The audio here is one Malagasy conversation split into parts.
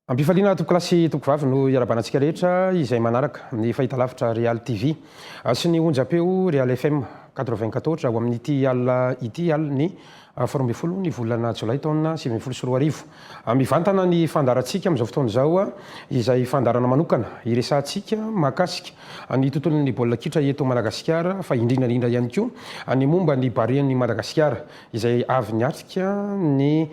Ampifaliana tokolasy tokovavy no iarabanantsika rehetra izay manaraka ny fahitalavitra Real TV sy ny onjapeo Real FM 94 ao amin'ity alina ity ny 12 ny volana Jolay taona 2024. Mivantana ny fandarantsika amin'izao fotoana izao izay fandarana manokana iresantsika mahakasika ny tontolon'ny baolina kitra eto Madagasikara fa indrindrandrindra ihany koa ny momba ny barian'ny Madagasikara izay avy niatrika ny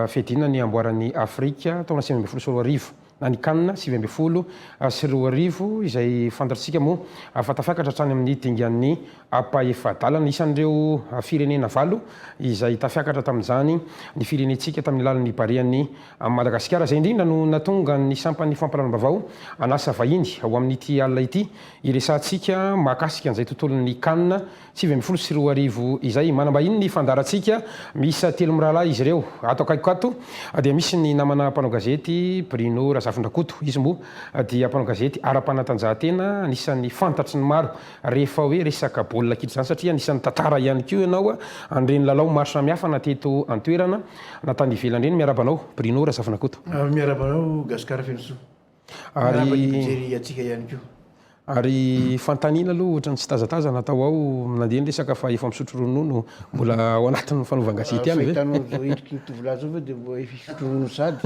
fedina ny amboaran'ny Afrika taona 2024 na ny kanina 2024 izay fantatritsika moa fatafiakatra hatrany amin'ny dingan'ny apaefadalana isan'ireo firenena valo izay tafiakatra tamin'izany ny firenentsika tamin'ny lalan'ny barian'ny Madagasikara izay indrindra no natonga ny sampan'ny fampalalam-bavao anasa vahiny ao amin'ity alina ity iresantsika mahakasika an'izay tontolon'ny kanina 2024 izay manambahiny ny fandarantsika misy telo mirahalahy izy ireo ato akaikokato dia misy ny namana mpanao gazety Bruno Razafindrakoto izy moa dia mpanao gazety ara-panatanjahantena anisan'ny fantatry ny maro rehefa hoe resaka baolina kitra zany satria anisan'ny tantara ihany koa ianao an'ireny lalao maro samihafa na teto an-toerana na tany ivelany reny miarabanao Bruno Razafindrakoto. Miarabanao Gaspard Fenso. Miarabanao atsika ihany koa. Ary fantanina aloha ohatrany tsy tazataza natao ao nandeha resaka fa efa misotro ronono mbola ao anatin'ny fanaovan-gazety ihany ve? Fahitanao zao endriky tovolahy zao dia mbola fisotro ronono sady.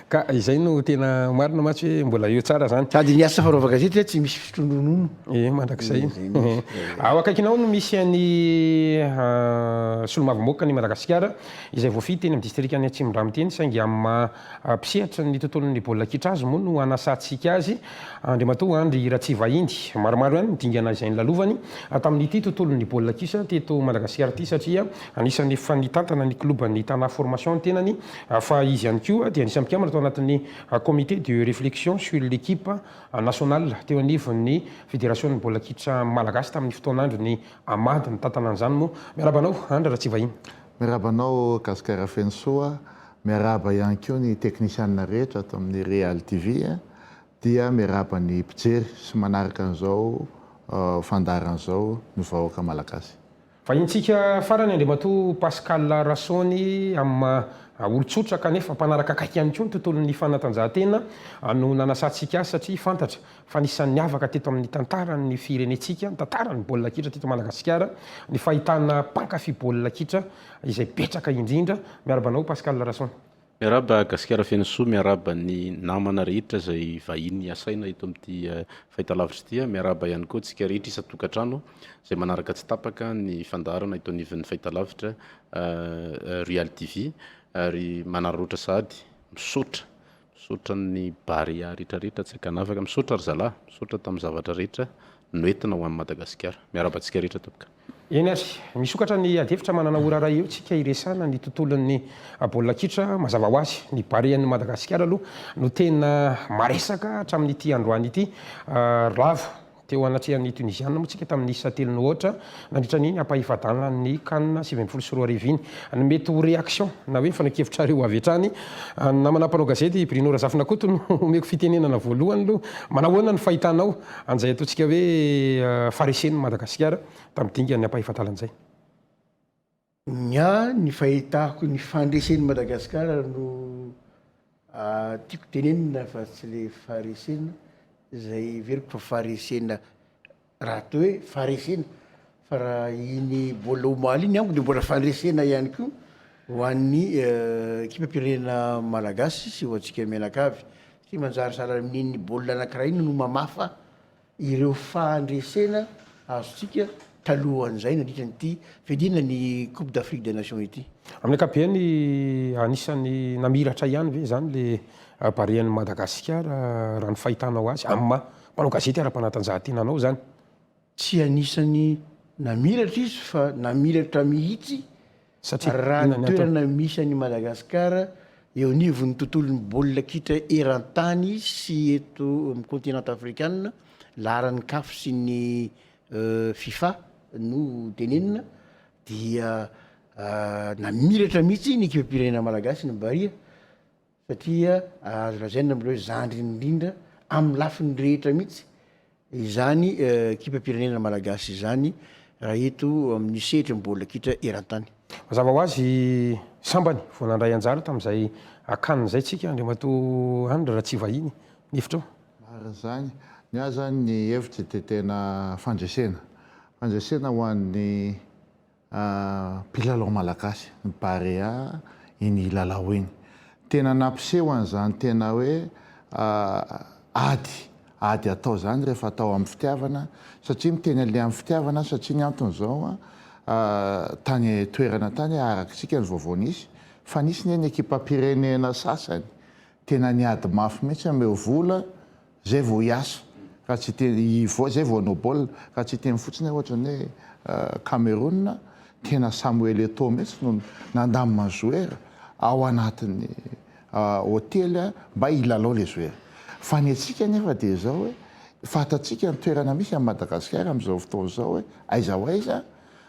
Ka izay no tena marina matsy hoe mbola eo tsara zany. Sady ny asa fanaovan-gazety tsy misy fisotro ronono. Mandrakizay. Ao akaikinao no misy any solomavi-moaka ny Madagasikara izay voafity teny amin'ny distrika any Atsimondramiteny saingy amin'ny mpisehatra ny tontolon'ny baolina kitra azy moa no anasantsika azy andriamatoa andry ratsy vahiny maromaro ihany midingana izay ny lalovany tamin'ity tontolon'ny baolina kitra teto Madagasikara ity satria anisan'ny fanitantana ny klobany tana formation tenany fa izy ihany koa dia anisan'ny mpikambana tao anatin'ny comité de réflexion sur l'équipe nationale teo anivon'ny fédération baolina kitra malagasy tamin'ny fotoan'andro ny amady ny tantana an'izany moa miarabanao andry ratsy vahiny. Miarabanao Gaspard Fenso, miaraba ihany koa ny teknisianina rehetra ato amin'ny Real TV dia miaraba ny mpijery sy manaraka an'izao fandaran'izao ny vahoaka malagasy. Vahintsika farany andriamatoa Pascal Rassony amin'ny olon-tsotra kanefa mpanaraka akaiky ihany koa ny tontolon'ny fanatanjahantena no nanasantsika azy satria fantatra fa nisan'ny avaka teto amin'ny tantaran'ny firenentsika ny tantaran'ny baolina kitra teto Madagasikara ny fahitana mpankafy baolina kitra izay betraka indrindra miarabanao Pascal Rassony. Miaraba Gaspard Fenso, miaraba ny namana rehetra izay vahiny asaina eto amin'ity fahitalavitra ity, miaraba ihany koa tsika rehetra isa-tokantrano izay manaraka tsy tapaka ny fandarana eto anivon'ny fahitalavitra Real TV ary manararaotra sady misaotra ny baria rehetrarehetra tsy hakanafaka misaotra ry zalahy misaotra tamin'ny zavatra rehetra noentina ho amin'ny Madagasikara miaraba tsika rehetra tompaka. Eny ary misokatra ny adefitra manana ora ray eo tsika iresana ny tontolon'ny baolina kitra mazava ho azy ny barian'ny Madagasikara aloha no tena maresaka hatramin'ity androany ity ravo teo anatrehan'ny Tunisiana moa tsika tamin'ny isa telo ny ohatra nandritra n'iny ampaifadana ny kanina 2024 iny ny mety ho réaction na hoe fanakevitra reo avy hatrany namana mpanao gazety Bruno Razafindrakoto no omeko fitenenana voalohany aloha manahoana ny fahitanao an'izay ataontsika hoe faresen'ny Madagasikara tamin'ny dingan'ny ampaifadalan'izay. Ny fahitako ny fandresen'ny Madagasikara no tiako tenenina fa tsy le faresena izay veriko fa faresena raha atao hoe faresena fa raha iny baolina omaly iny amiko dia mbola fandresena ihany koa ho an'ny ekipa pirenena malagasy sy ho antsika menakavy sy manjary sahala amin'iny baolina anankiray iny no mamafa ireo fandresena azontsika talohan'izay nandritra nyity fedina ny Coupe d'Afrique des Nations ity. Amin'ny ankapobeny anisan'ny namiratra ihany ve zany le barian'ny Madagasikara raha ny fahitanao azy amin'ny mpanao gazety ara-panatanjahantena anao zany? Tsy anisany namiratra izy fa namiratra mihitsy raha ny toerana misy an'i Madagasikara eo anivon'ny tontolon'ny baolina kitra eran-tany sy eto amin'ny continent africaine laran'ny CAF sy ny FIFA no tenenina dia namiratra mihitsy ny ekipa pirenena malagasy ny baria satria azo lazaina amin'ireo zandry indrindra amin'ny lafiny rehetra mihitsy izany ekipa pirenena malagasy izany raha eto amin'ny sehatra ny baolina kitra eran-tany. Mazava ho azy sambany vao nandray anjara tamin'izay akaniny zay tsika andre mato andro raha tsy vahiny ny hevitrao. Mara zany ny ahy zany ny hevitry de tena fandraisena ho an'ny mpilalao malagasy ny barea iny lalao iny tena nampiseho an'izany tena hoe ady atao zany rehefa atao amin'ny fitiavana satria miteny le amin'ny fitiavana satria ny anton'izao tany toerana tany arakitsika ny vaovao nisy fa nisy ny ekipam-pirenena sasany tena niady mafy mihitsy ameo vola zay vao hiasa raha tsy zay vao anao baolina raha tsy teny fotsiny ohatra ny hoe Cameroun tena Samuel Eto'o mihitsy no nandamina joueur ao anatin'ny hôtely mba hilalao le joueur fa ny atsika nefa dia zao hoe fatatsika ny toerana misy amin'ny Madagasikara amin'izao fotoana izao hoe aiza ho aiza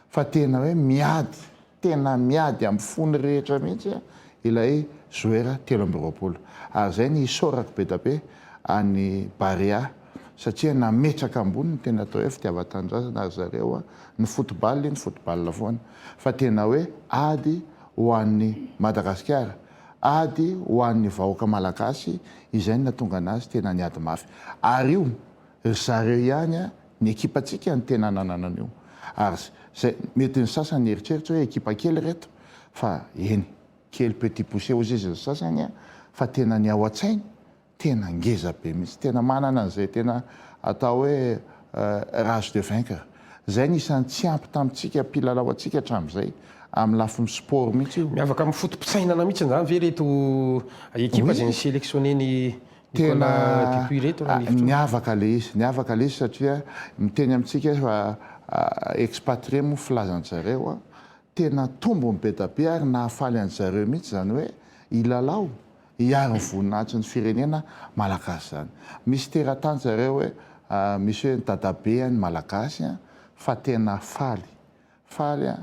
fa tena hoe miady amin'ny fony rehetra mihitsy ilay joueur 3 ary zay ny sorako be da be any barea satria nametraka amboniny tena atao hoe fitiavan-tanindrazana ary zareo ny football foana fa tena hoe ady ho an'ny Madagasikara ady ho an'ny vahoaka malagasy izay no natonga anazy tena niady mafy ary io zareo ihany ny ekipatsika ny tena nananana io ary zay mety ny sasany eritreritra hoe ekipa kely reto fa eny kely petit poussé ozy izy ny sasany fa tena ny ao an-tsainy tena ngeza be mihitsy tena manana an'izay tena atao hoe rage de vaincre zay nisan'ny tsy ampy tamintsika mpilalao atsika hatramin'izay amin'ny lafin'ny sport mihitsy io miavaka amin'ny fotom-pitsainana mihitsy zany ve reto ekipa zay ny sélectionneny tena depuis reto niavaka le izy satria miteny amintsika fa expatrié mo filazan'zareo tena tombony be da be ary nahafaly an'zareo mihitsy zany hoe ilalao hiary ny voninahitry ny firenena malagasy zany misy teratany zareo hoe misy hoe ny dadabe ny malagasy fa tena faly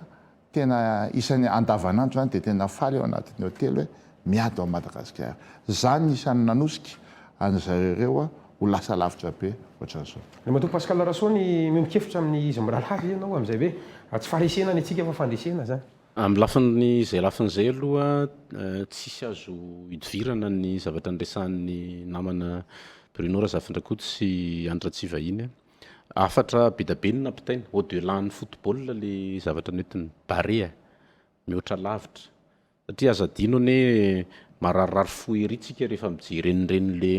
tena isan'ny andavanandro zany dia tena faly ao anatin'ny hôtely hoe miady ao Madagasikara zany isan'ny nanosika an'zareo ho lasa lavitra be ohatran'izao. Le mato Pascal Rassony mimikefitra amin'ny izy miralhavy ianao amin'izay hoe tsy faharesena ny atsika fa fandresena zany. Amin'ny lafin'izay aloha tsisy azo hidivirana ny zavatra nresan'ny namana Bruno Razafindrakotty sy Andra Tsivahiny afatra be da be ny nampitaina au delà ny football le zavatra nentiny barea mihoatra lavitra satria azadino ny mararirary fo ery tsika rehefa mijery reny le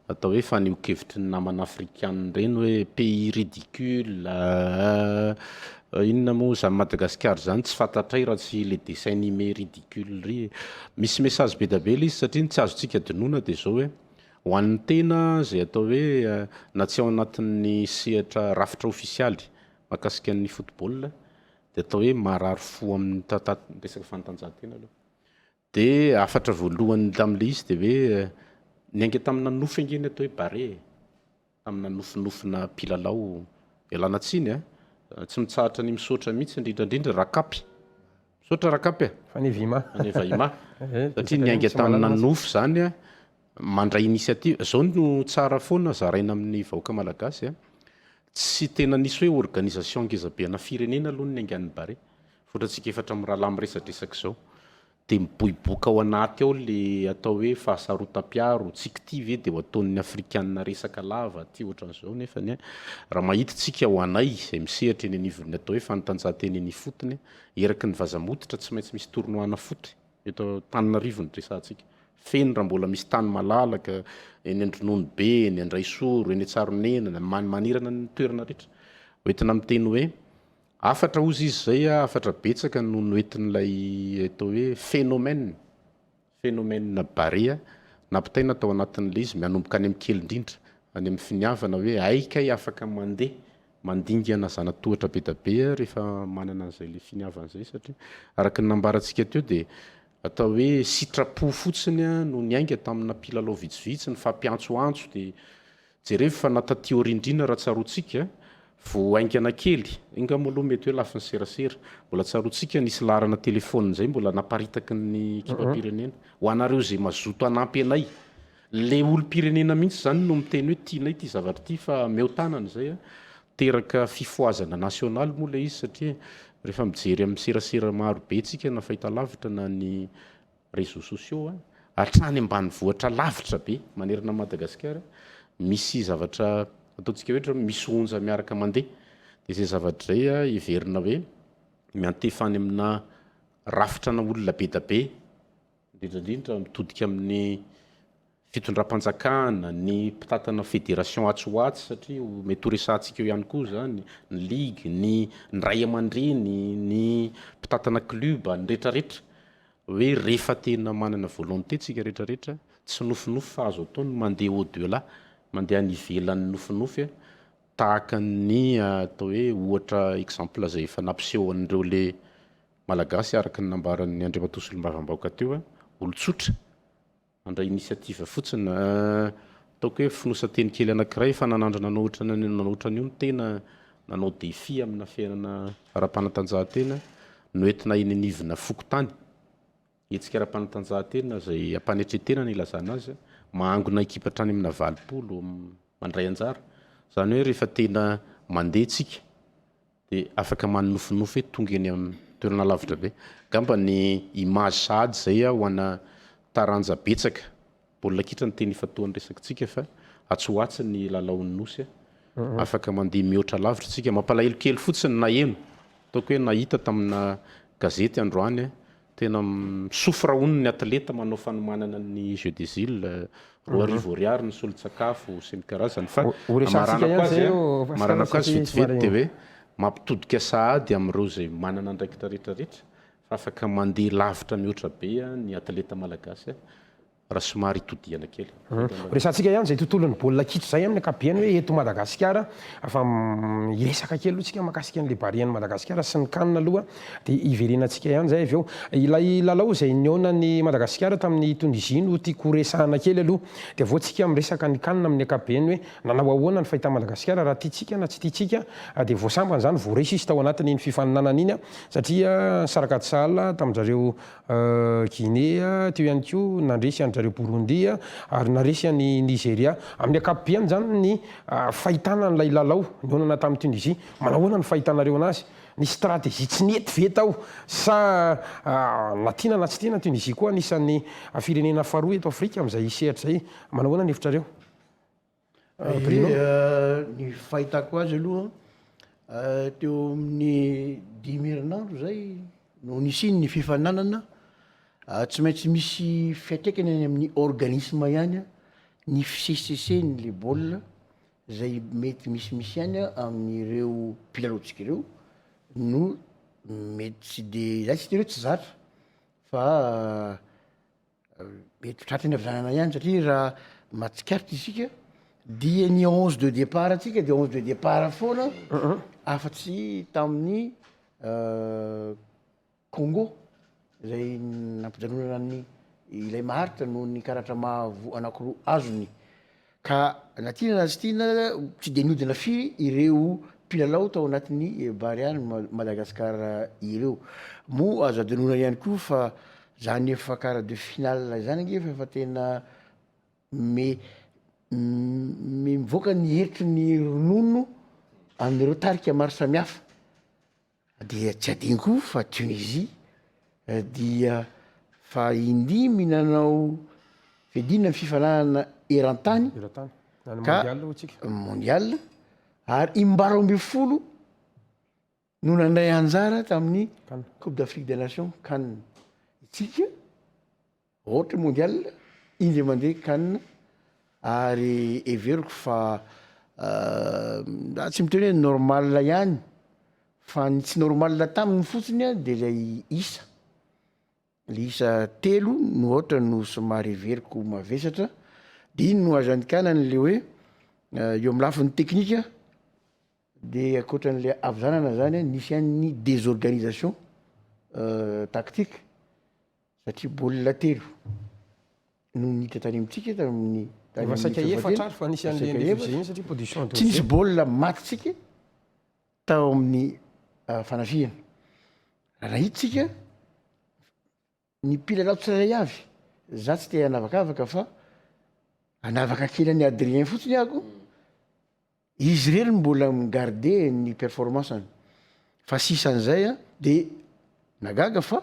atao hoe faneo-kevitry ny namana afrikana reny hoe pays ridicule inona moa zany Madagasikara zany tsy fantatray raha tsy le dessin animé ridicule ry misy message be da be le izy satria tsy azontsika dinoana dia zao hoe ho an'ny tena zay atao hoe na tsy ao anatin'ny sehatra rafitra ofisialy mahakasika ny football dia atao hoe marary fo amin'ny resaka fanatanjahantena aloha dia afatra voalohany tam'le izy dia hoe niainga tamina nofy angeny atao hoe bare tamina nofinofina mpilalao ialana tsiny tsy mitsahatra ny misaotra mihitsy indrindrandrindra rakapy misaotra rakapy fa nevima satria niainga tamina nofy zany mandray initiative zao no tsara foana zaraina amin'ny vahoaka malagasy tsy tena nisy hoe organisation ngezabe ana firenena aloha ny aingan'ny bare fotratsika efatra mirahalahy miresadresaka zao dia miboiboka ao anaty ao le atao hoe fahasarotam-piaro tsiky ve dia ho ataon'ny afrikanina resaka lava ty ohatran'izao nefa raha mahitatsika ho anay zay misehatra eny anivon'ny atao hoe fanatanjahantena eny fotony eraky ny vazamoditra tsy maintsy misy tournoina foty eto Tananarivo ny resantsika feno raha mbola misy tany malalaka eny Andronony be eny Andraisoro eny Tsaronenana manirana ny toerana rehetra hoentina miteny hoe afatra ozy izy zay afatra betsaka no noentin'ilay atao hoe phénomène bare nampitaina atao anatin'le izy mianomboka any amin'ny kely indrindra any amin'ny finiavana hoe aika afaka mandeha mandingana zanatohatra be da be rehefa manana an'izay le finiavana zay satria araka ny nambarantsika teo dia atao hoe sitrapo fotsiny no niainga tamina mpilalao vitsivitsy ny fampiantsoantso dia jerevy fa natatiorindrina raha tsarotsika vo aingana kely inga moaloha mety hoe lafiny serasera mbola tsarotsika nisy larana telefôny zay mbola naparitaky ny ekipam-pirenena ho anareo zay mazoto anampy anay le olo-pirenena mihitsy zany no miteny hoe tianay ty zavatra ty fa meo tanana zay teraka fifoazana nasionaly moa le izy satria rehefa mijery amin'ny serasera maro be tsika na fahitalavitra na ny réseaux sociaux hatrany ambany vohatra lavitra be manerana Madagasikara misy zavatra ataontsika hoe misy onja miaraka mandeha dia izay zavatra izay iverina hoe miantefany amina rafitrana olona be da be indrindrandrindra mitodika amin'ny fitondram-panjakana ny mpitatana fédération atsoatsy satria mety ho resantsika eo ihany koa zany ny ligue ny ray aman-dreny ny mpitatana club ny rehetrarehetra hoe rehefa tena manana volonté tsika rehetrarehetra tsy nofinofy fa azo atao ny mandeha au delà mandeha ny ivelan'ny nofinofy tahaka ny atao hoe ohatra exemple zay efa nampiseho an'ireo le malagasy araka ny nambaran'ny Andriamatoa Solombavam-bahoaka teo olon-tsotra andray initiative fotsiny ataoko hoe finosateny kely anankiray fa nanandro nanohitra ny ony tena nanao défi amina fiainana ara-panatanjahantena no entina inenivina fokotany etsika ara-panatanjahantena zay ampanetretena ny ilazana azy mahangona ekipa hatrany amina 20 mandray anjara zany hoe rehefa tena mandeha tsika dia afaka manofinofy tonga eny amin'ny toerana lavitra be gamba ny image sady zay ho ana taranja betsaka baolina kitra ny teny fatoan'ny resakitsika fa atsoatsy ny lalaon'ny nosy afaka mandeha mihoatra lavitra tsika mampalahelo kely fotsiny na eno ataoko hoe nahita tamina gazety androany tena misofra hono ny atleta manao fanomanana ny jeu des îles roa arivo ariary ny solon-tsakafo sy ny karazany fa maranako azy vetivety dia hoe mampitodika sahady amin'ireo zay manana andraikitra rehetrarehetra fa afaka mandeha lavitra mihoatra be ny atleta malagasy raha somary itodiana kely. Resantsika ihany zay tontolon'ny baolina kitra zay amin'ny ankapobeny hoe eto Madagasikara afa iresaka kely aloha tsika mahakasika an'le barian'i Madagasikara sy ny kanina aloha dia iverenantsika ihany zay avy eo ilay lalao zay niaonan'ny Madagasikara tamin'ny Tunisie no tiako resahana kely aloha dia voantsika miresaka ny kanina amin'ny ankapobeny hoe nanao ahoana ny fahita Madagasikara raha tiatsika na tsy tiatsika dia voasambana zany voaresy izy tao anatin'iny fifaninanana iny satria Sarakatsala tamin'izareo Guinée teo ihany koa nandresy zareo Burundi ary naresy any Nigeria amin'ny ankapobeny zany ny fahitana n'ilay lalao niaonana tamin'ny Tunisie manahoana ny fahitanareo anazy ny stratégie tsy nety ve tao sa na tiana na tsy tiana Tunisie koa anisan'ny firenena faharoa eto Afrika amin'izay sehatra zay manahoana ny hevitrareo? Ny fahitako azy aloha teo amin'ny 10 herinandro zay no nisy ny fifaninanana tsy maintsy misy fiantraikany any amin'ny organisme ihany ny fiseseseny le baolina zay mety misy ihany amin'ireo mpilalao-tsika ireo no mety tsy de zay tsy de hoe tsy zatra fa mety tratrany avizanana ihany satria raha matsikaritra isika dia ny 11 de départ atsika dia 11 de départ foana afa-tsy tamin'ny Congo zay nampijanonana ny ilay maharitra noho ny karatra mahavo anankiroa azony ka na tiana na tsy tiana tsy de niodina firy ireo mpilalao tao anatin'ny bariany Madagasikara ireo mo azo adinona ihany koa fa zany efa quart de finale zany ange fa tena mivoaka ny heritry ny ronono amin'ireo tarika maro samihafa dia tsy adino koa fa Tunisie dia fa indimy nanao fedina ny fifananana eran-tany ka mondial ary imbaro amby folo no nandray anjara tamin'ny Coupe d'Afrique des Nations CAN itsika ohatra mondial indray mandeha CAN ary everiko fa tsy miteny hoe normal ihany fa ny tsy normal taminy fotsiny dia lay isa le isa telo no ohatra no somary everiko mavesatra dia iny no azandikana n'le hoe eo amin'ny lafiny teknika dia akoatran'le avizanana zany nisy ihany désorganisation tactique satria baolina telo no niditra tany amintsika tamin'ny saika efatra ary fa nisy an'le satria position tsy nisy baolina matitsika tao amin'ny fanafiana raha hitsika ny mpilalao tsirairay avy za tsy te hanavakavaka fa hanavaka kely any Adrien fotsiny ako izy reny mbola migarde ny performanceny fa sisan'izay dia nagaga fa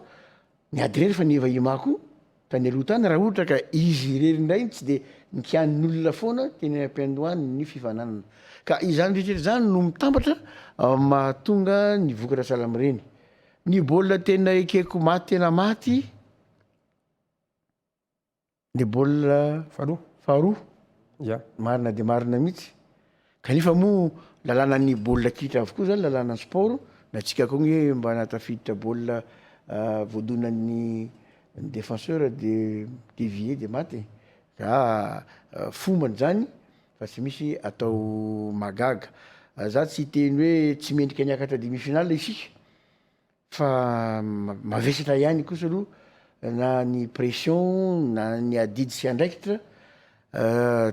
ny Adrien rehefa nieva imako tany aloha tany raha ohatra ka izy irery indray tsy de nikian'olona foana teny am-piandohany ny fifananana ka izany rehetrrehetra zany no mitambatra mahatonga ny vokatra salamyreny ny baolina tena ekeko maty tena maty de baolina faharoa ia marina de marina mihitsy kanefa moa lalàna ny baolina kitra avokoa zany lalàna ny sport na tsika koa hoe mba natafiditra baolina voadonan'ny défenseur de dévier de maty ka fombany zany fa tsy misy atao magaga za tsy teny hoe tsy mendrika niakatra demi-finale isika fa mavesatra ihany kosa aloha na ny pression na ny adidy sy andraikitra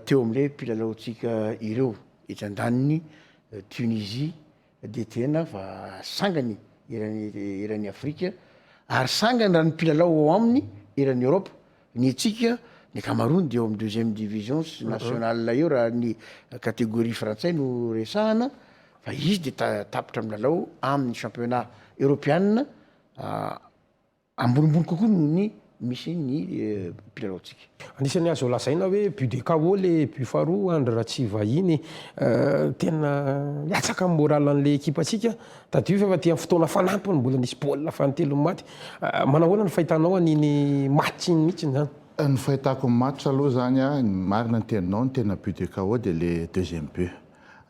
teo amin'ilay mpilalaotsika ireo etran-daniny Tunisie de tena fa sangany eran'ny Afrika ary sangany raha ny mpilalao ao aminy eran'ny Europe ny etsika ny Cameroun de eo amin'ny deuxième division nationale eo raha ny catégorie frantsay no resahana fa izy de tapitra milalao amin'ny championnat européenne ambonimbony kokoa noho ny misy ny mpilalao-tsika anisan'ny azo lazaina hoe but de KO le but faharoa André Ratsivahiny tena hiatsaka amin'ny moral an'le ekipatsika tadio fa tia fotoana fanampiny mbola nisy baolina fanontelo maty manahoana ny fahitanao an'iny match iny mihitsy zany ny fahitako match aloha zany a marina ny teninao ny tena but de KO de le deuxième but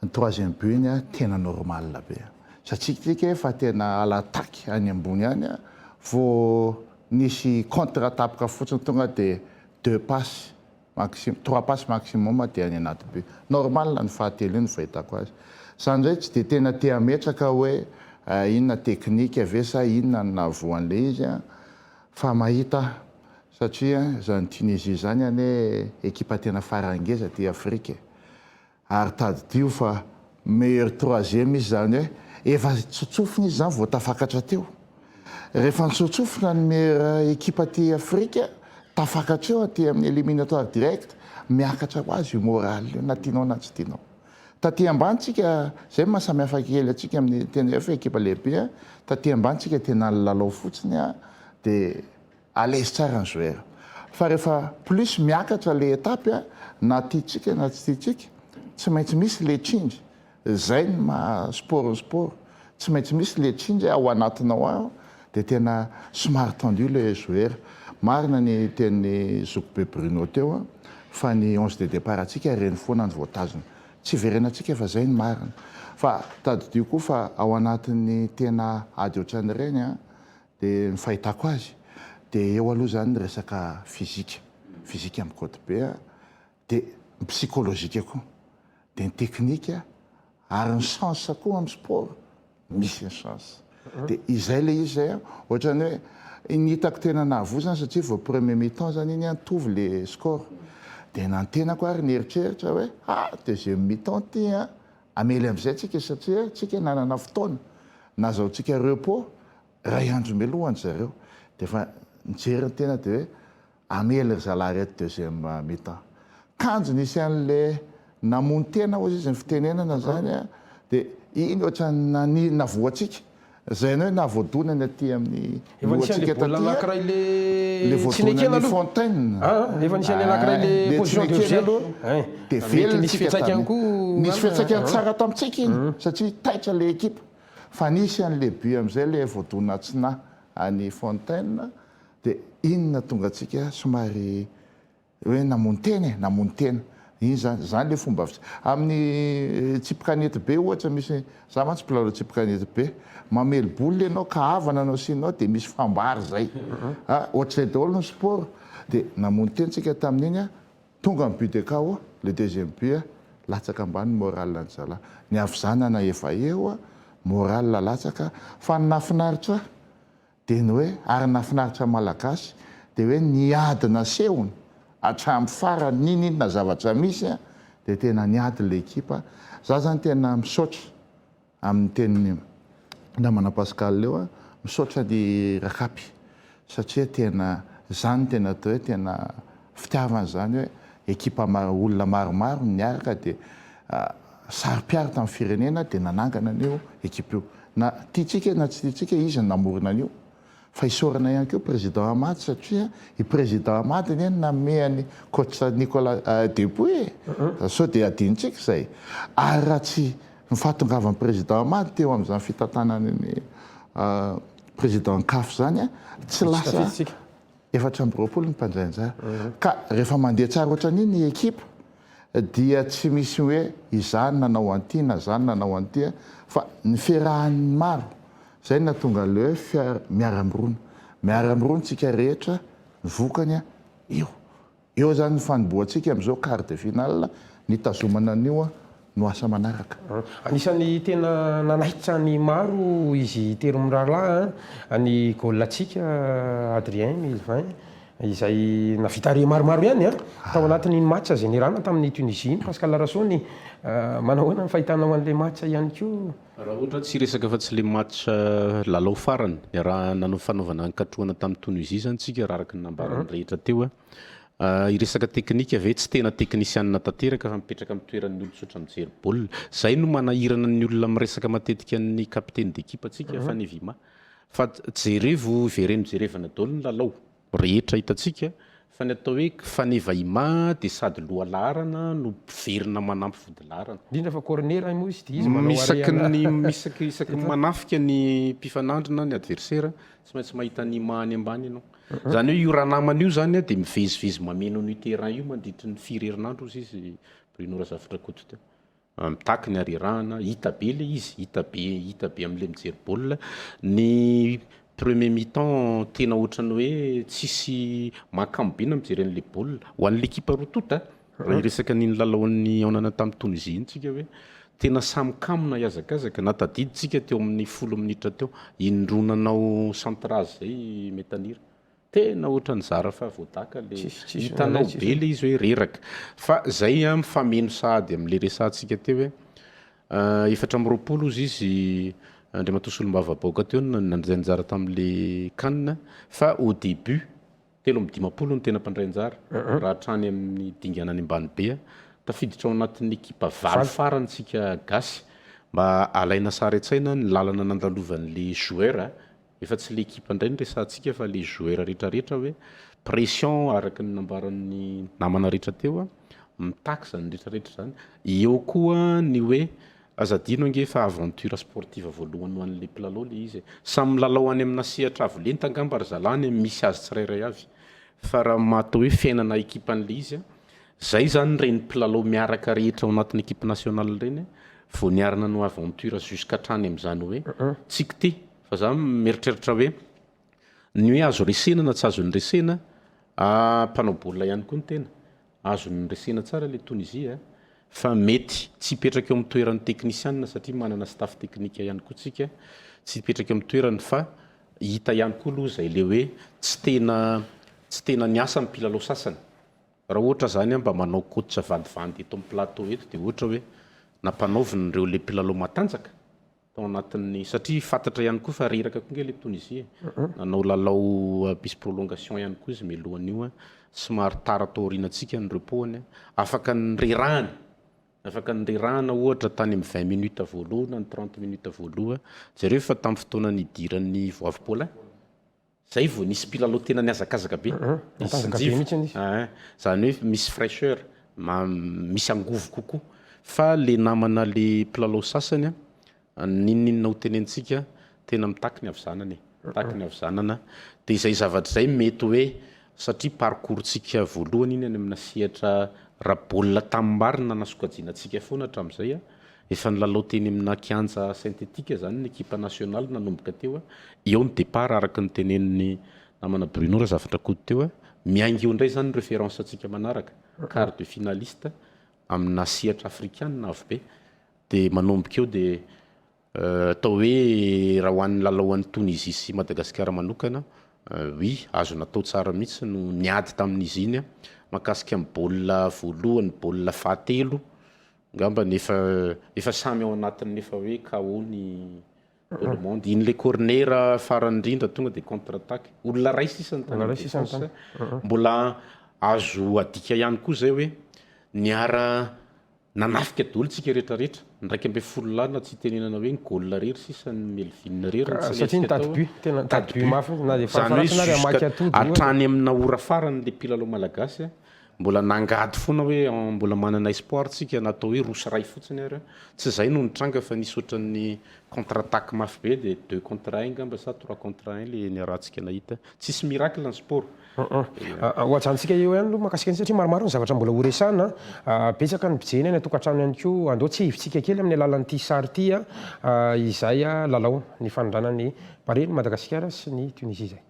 ny troisième but iny a tena normal be satria tika fa tena alattaque any ambony any a vo nisy contre-attaque fotsiny tonga de 2 passes maximum 3 passes maximum de any anaty but normal ny fahatelo iny fahitako azy zany ndray tsy de tena tia metraka hoe inona teknika ave sa inona navoan'le izy a fa mahita satria zany Tunisie zany ane ekipa tena farangeza ty Afrique ary tadidio fa meilleur troisième izy zany hoe efa tsotsofina izy zany vao tafakatra teo rehefa nitsotsofina ny meilleur ekipa ty Afrique tafakatra eo aty amin'ny éliminatoire direct miakatra ho azy io moral io na tianao na tsy tianao taty ambany tsika zay mahasamihafa kely atsika amin'ny tena efa ekipa lehibe taty ambany tsika tena lalao fotsiny a de à l'aise tsara ny joueur fa rehefa plus miakatra le étape a na tiatsika na tsy tiatsika tsy maintsy misy le tsingy zay ny ma sport tsy maintsy misy le tsingy ao anatinao ao de tena somary tendu le joueur marina ny teny Zoukbe Bruno teo fa ny 11 de départ atsika reny foana ny voatazona tsy verenatsika fa zay ny marina fa tadidio koa fa ao anatin'ny tena ady ohatrany reny a de ny fahitako azy de eo aloha zany resaka fizika amin'ny côte be a de psychologique koa de ny teknika ary ny chance koa amin'ny sport misy ny chance de izay le izy zay ohatrany hoe nitako tena nahavoa satria vao premier mi-temps zany iny antovy le score de nantenako ary nieritreritra hoe deuxième mi-temps ty a amely am'izay tsika satria tsika nanana fotoana na zao tsika repos ray andro melohany zareo de fa nijery ny tena de hoe amely ry zalahy reto deuxième mi-temps kanjo nisy an'le namony tena ozy izy ny fitenenana zany a de iny ohatrany navoatsika zay hoe navoadonany aty amin'ny lohatsika taty le voadonany Fontaine efa nisy anak'iray le position de aloha de velona nisy fiatsakany tsara tamitsika iny satria taitra le ekipa fa nisy an'le but am'izay le voadonana tsina any Fontaine de inona tonga atsika somary hoe namony tena iny zany le fomba amin'ny tsipikanety be ohatra misy za mantsy mpilalao tsipikanety be mamely boly anao ka havana anao sinao de misy fambary zay ohatr'izay daholo ny sport de namony teny tsika tamin'iny a tonga ny but de KO le deuxième but latsaka ambany moral ny zalahy ny avizanana efa eo a moral latsaka fa nafinaritra de ny hoe ary nafinaritra malagasy de hoe niadina sehony hatramin'ny farany ninina zavatra misy a de tena niady le ekipa za zany tena misaotra amin'ny teny namana Pascal leo a misaotra ny rakapy satria tena zany tena atao hoe tena fitiavana zany hoe ekipa olona maromaro niaraka de sary-piary tamin'ny firenena de nanangana an'io ekipa io na tiatsika na tsy tiatsika izy namorona an'io fa isorana ihany keo président Amady satria i président Amady ny namehany coach Nicolas Depoué sao dia adinitsika zay ary raha tsy mifatongavan'ny président Amady teo amin'izany fitantanany ny président CAF zany tsy lasa 420 ny mpanjainjara ka rehefa mandeha tsara ohatran'iny ny ekipa dia tsy misy hoe izany nanao an'ity na zany nanao an'ity fa ny fiarahan'ny maro zay natonga le hoe miara-mirona tsika rehetra ny vokany eo zany ny fanomboantsika amin'izao quart de finale nitazomana an'io no asa manaraka. Anisan'ny tena nanaitra ny maro izy teromirahalahy ny gôlatsika Adrien Milvin izay navitare maromaro ihany tao anatin'iny match zay nirana tamin'ny Tunisie Pascal Rasoni manao hoe fahitanao an'le match ihany koa raha ohatra tsy resaka fa tsy le match lalao farany raha nanao fanaovana ankatroana tamin'ny Tunisie zany tsika raha araka ny nambarany rehetra teo i resaka teknika ve tsy tena teknisianina tanteraka fa mipetraka amin'ny toeran'ny olona tsotra mijery baolina zay no manahirana ny olona miresaka matetika ny kapitaine d'équipe atsika fa ny Vima fa jerevo vereno jerevana daholo ny lalao rehetra hitantsika fa ny atao hoe faneva ima dia sady loha laharana no verina manampy vody laharana indrindra fa corner moa izy dia izy isaky manafika ny mpifanandrina ny adversaire tsy maintsy mahita ny ima any ambany ianao zany hoe io raha namana io zany dia mivezivezy mameno ny terrain io mandritry ny firy herinandro izy Bruno Razafatra koto teo mitaky ny arirahana hita be le izy hita be amin'le mijery baolina ny premier mi-temps tena ohatrany hoe tsisy makamby mijery an'le baolina ho an'ny l'équipe roa tota raha iresaka ny lalaon'ny aonana tamin'ny Tunisie tsika hoe tena samikamina iazakazaka natadiditsika teo amin'ny 10 minitra teo indronanao centrage zay metanira tena ohatrany zara fa voadaka le hitanao be le izy hoe reraka fa zay mifameno sahady amin'le resantsika teo hoe 420 izy Andriamatosolombava baoka teo nandray anjara tamin'le canne fa au début 320 no tena mpandray anjara raha hatrany amin'ny dinganany ambany be tafiditra ao anatin'ny ekipa valo farany tsika gasy mba alaina sara etsaina ny lalana nandalovan'le joueur efa tsy le ekipa indray ny resantsika fa le joueur rehetrarehetra hoe pression araka ny nambaran'ny namana rehetra teo mitaky zany rehetrarehetra zany eo koa ny hoe azadino ange fa aventure sportive voalohany ho an'le mpilalao le izy samy milalao any amina sehatra avo lenta angamba ry zalany misy azy tsirairay avy fa raha matao hoe fiainana ekipan'le izy zay zany reny mpilalao miaraka rehetra ao anatin'ny ekipe nationale reny vao niarana no aventure jusqu'atrany amin'izany hoe tsika ty fa za mieritreritra hoe ny hoe azo resena na tsy azony resena mpanao baolina ihany koa ny tena azony resena tsara le Tunisie fa mety tsy hipetraka eo amin'ny toeran'ny teknisianina satria manana staff teknika ihany koa tsika tsy hipetraka eo amin'ny toerany fa hita ihany koa aloha zay le hoe tsy tena niasa amin'ny mpilalao sasany raha ohatra zany mba manao coach vandivandy eto amin'ny plateau eto dia ohatra hoe nampanaoviny ireo le mpilalao matanjaka tao anatin'ny satria fantatra ihany koa fa reraka koa nge le Tunisie nanao lalao bis prolongation ihany koa izy mialohan'io somary tara tao aorianantsika ny repos-ny afaka nyrerahana ohatra tany amin'ny 20 minutes voalohana ny 30 minutes voaloha zareo fa tamin'ny fotoana nidiran'ny voavy Paulin zay vao nisy mpilalao tena niazakazaka be zany hoe misy fraîcheur misy angovo kokoa fa le namana le mpilalao sasany ninninona ho tenentsika tena mitaky ny avy zanana dia izay zavatra zay mety hoe satria parcourtsika voalohany iny any amina sehatra raha baolina tamin'ny nasokajianantsika foana hatramin'izay efa nilalao teny amina kianja synthétique zany ny ekipa nationale nanomboka teo eo ny départ araka ny tenenin'ny namana Bruno Razafatra kodo teo miaingy eo indray zany ny référence atsika manaraka quart de finaliste amina sehatra africaine avy be dia manomboka eo dia atao hoe raha ho an'ny lalao an'ny Tunisie sy Madagasikara manokana oui azo natao tsara mihitsy no niady tamin'izy iny makasika amin'ny baolina voalohany baolina fahatelo ngamba efa samy ao anatin'ny efa hoe KO ny tout le monde iny le corner farany indrindra tonga dia contre attaque olona ray sisany tany mbola azo adika ihany koa zay hoe niara nanafika daholo tsika rehetrarehetra ndraiky ambe folo lana tsy tenenana hoe ngôlna rery sisa ny Melvin rery satria nitady but tena nitady but mafy na de farafara amaky atody hatrany amina ora farany le mpilalao malagasy mbola nangady foana hoe mbola manana espoir tsika natao hoe rosa ray fotsiny ary tsy zay no nitranga fa nisy ohatran'ny contre-attaque mafy be de 2 contre 1 ngamba sa 3 contre 1 le niarahantsika nahita tsisy miracle ny sport ohatrantsika eo ihany aloha makasika ny satria maromaro ny zavatra mbola horesana betsaka ny bijeny any atokantrano ihany koa andao tsy hivitsika kely amin'ny alalan'ity sary ity izay lalao ny fanondranany Paris ny Madagascar sy ny Tunisie zay.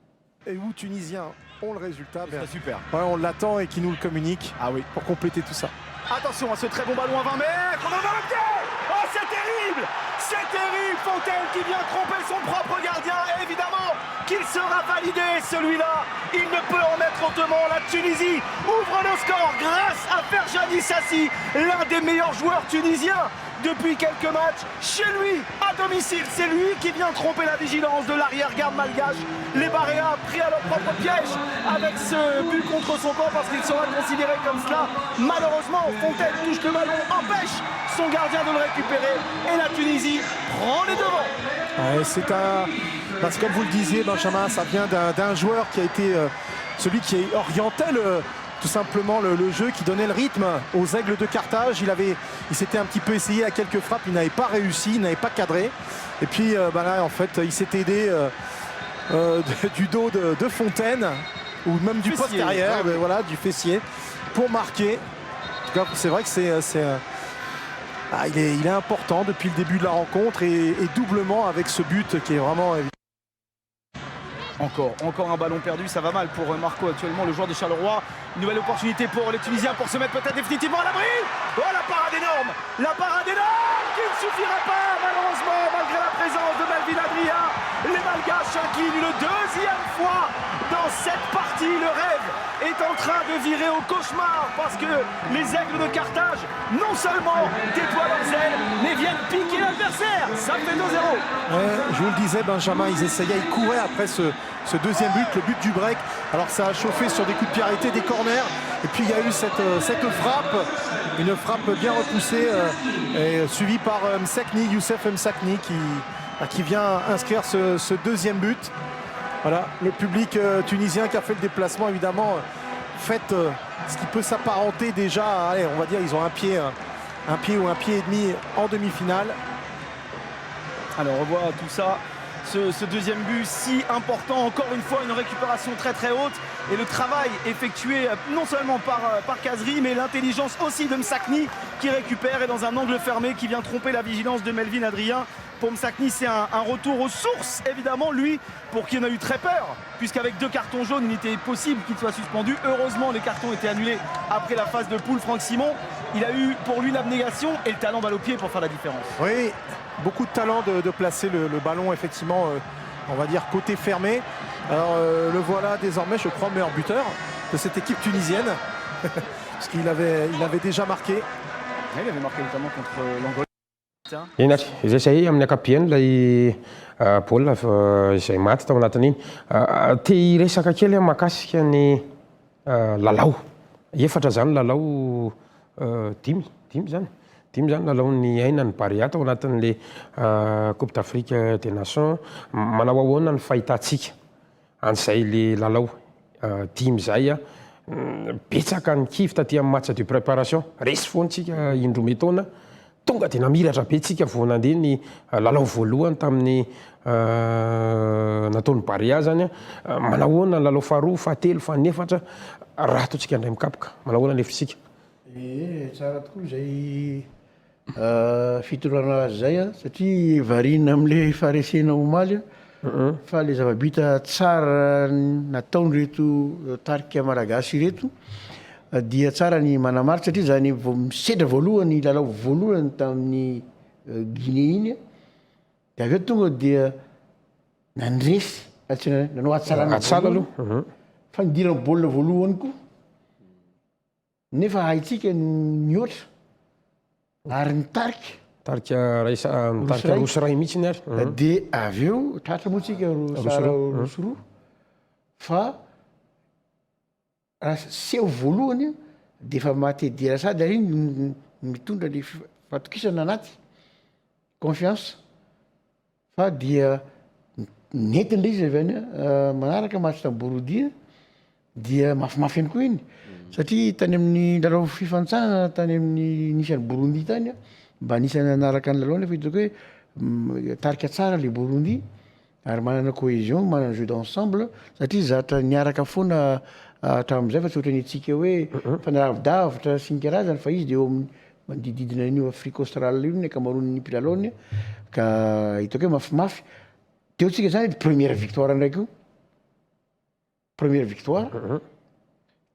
Et où Tunisiens ont le résultat, super. Ouais, on l'attend et qui nous le communique pour compléter tout ça. Attention à ce très bon ballon à 20 mètres. On en a le pied. Oh, c'est terrible. C'est terrible. Fontaine qui vient tromper son propre gardien. Et évidemment qu'il sera validé celui-là. Il ne peut en être autrement. La Tunisie ouvre le score grâce à Ferjani Sassi, l'un des meilleurs joueurs tunisiens depuis quelques matchs. Chez lui, à domicile, c'est lui qui vient tromper la vigilance de l'arrière-garde malgache. Les Baréas pris à leur propre piège avec ce but contre son camp parce qu'il sera considéré comme cela. Malheureusement, Fontaine touche le ballon, empêche son gardien de le récupérer et la Tunisie prend les devants. Ouais, parce que comme vous le disiez, Benjamin, ça vient d'un joueur qui a été celui qui orientait tout simplement le jeu, qui donnait le rythme aux Aigles de Carthage. Il s'était un petit peu essayé à quelques frappes, il n'avait pas réussi, il n'avait pas cadré. Et puis là, en fait, il s'est aidé du dos de Fontaine, ou même du poste derrière, voilà, du fessier, pour marquer. En tout cas, c'est vrai que il est important depuis le début de la rencontre et doublement avec ce but qui est vraiment évident. Encore un ballon perdu, ça va mal pour Marco actuellement, le joueur de Charleroi. Une nouvelle opportunité pour les Tunisiens pour se mettre peut-être définitivement à l'abri. Oh, la parade énorme qui ne suffira pas malheureusement malgré la présence de Melvin Adrien. Les Malgaches inclinent une deuxième fois dans cette partie. Le rêve est en train de virer au cauchemar parce que les Aigles de Carthage non seulement déploient leurs ailes mais viennent piquer l'adversaire. Ça fait 2-0. Je vous le disais, Benjamin, ils essayaient, ils couraient après ce deuxième but, le but du break. Alors ça a chauffé sur des coups de pied arrêtés, des corners. Et puis il y a eu cette frappe, une frappe bien repoussée, suivie par Youssef Msakni qui vient inscrire ce deuxième but. Voilà, le public tunisien qui a fait le déplacement, évidemment, fait ce qui peut s'apparenter déjà à, allez, on va dire, ils ont un pied ou un pied et demi en demi-finale. Alors on voit tout ça. Ce deuxième but si important, encore une fois une récupération très très haute et le travail effectué non seulement par Kazri mais l'intelligence aussi de Msakni qui récupère et dans un angle fermé qui vient tromper la vigilance de Melvin Adrien. Pour Msakni c'est un retour aux sources évidemment, lui pour qui on a eu très peur puisqu'avec 2 cartons jaunes il était possible qu'il soit suspendu. Heureusement les cartons étaient annulés après la phase de poule. Franck Simon, il a eu pour lui l'abnégation et le talent balle au pied pour faire la différence. Oui, beaucoup de talent de placer le ballon effectivement, on va dire côté fermé. Alors le voilà désormais, je crois, meilleur buteur de cette équipe tunisienne parce qu'il avait déjà marqué. Il avait marqué notamment contre l'Angola. Izay say amin'ny ankapobeny lay baolina izay maty tao anatin'iny te hiresaka kely mahakasika ny lalao efatra zany lalao dimy zany lalao ny aina ny Barea tao anatin'le Coupe d'Afrique des Nations. Manao ahoana ny fahitantsika an'izay le lalao dimy zay betsaka ny kivy taty amin'ny match de préparation resy foantsika indroa taona tonga de namiratra be tsika vao nandeha ny lalao voalohany tamin'ny nataon'ny Barea zany manao ahoana ny lalao faharoa fahatelo fahanefatra raha ataontsika indray mikapoka manao ahoana ny hefitritsika. Tsara tokoa zay fitorana azy zay satria varina am'le faharesena omaly fa le zava-bita tsara nataonyreto tarika malagasy reto dia tsara ny manamaritra satria zany misedra voalohany lalao voalohany tamin'ny Guinée iny de aveo tonga dia nandresy nanao atsala aloha fanidirana baolina voalohany koa nefa haitsika mihoatra ary nitarika rosy ray mihitsy ny ary de aveo tratra moa tsika rosy roa fa raha seho voalohany de efa maty dira sady ary iny mitondra le fatokisana anaty confiance fa dia nentin'le izy avy any manaraka match tamin'ny Burundi dia mafimafy any koa iny satria tany amin'ny lalao fifantsana tany amin'ny nisan'ny Burundi tany mba nisany anaraka ny lalao nefa hitako hoe tarika tsara le Burundi ary manana cohésion manana jeu d'ensemble satria zatra niaraka foana hatramin'izay fa tsy ohatran'ny antsika hoe fanaravidavitra sy ny karazany fa izy de eo amin'ny manodididina an'io Afrique australe io ny ankamaroan'ny mpilalony ka hitako hoe mafimafy teo tsika zany première victoire ndraiky io première victoire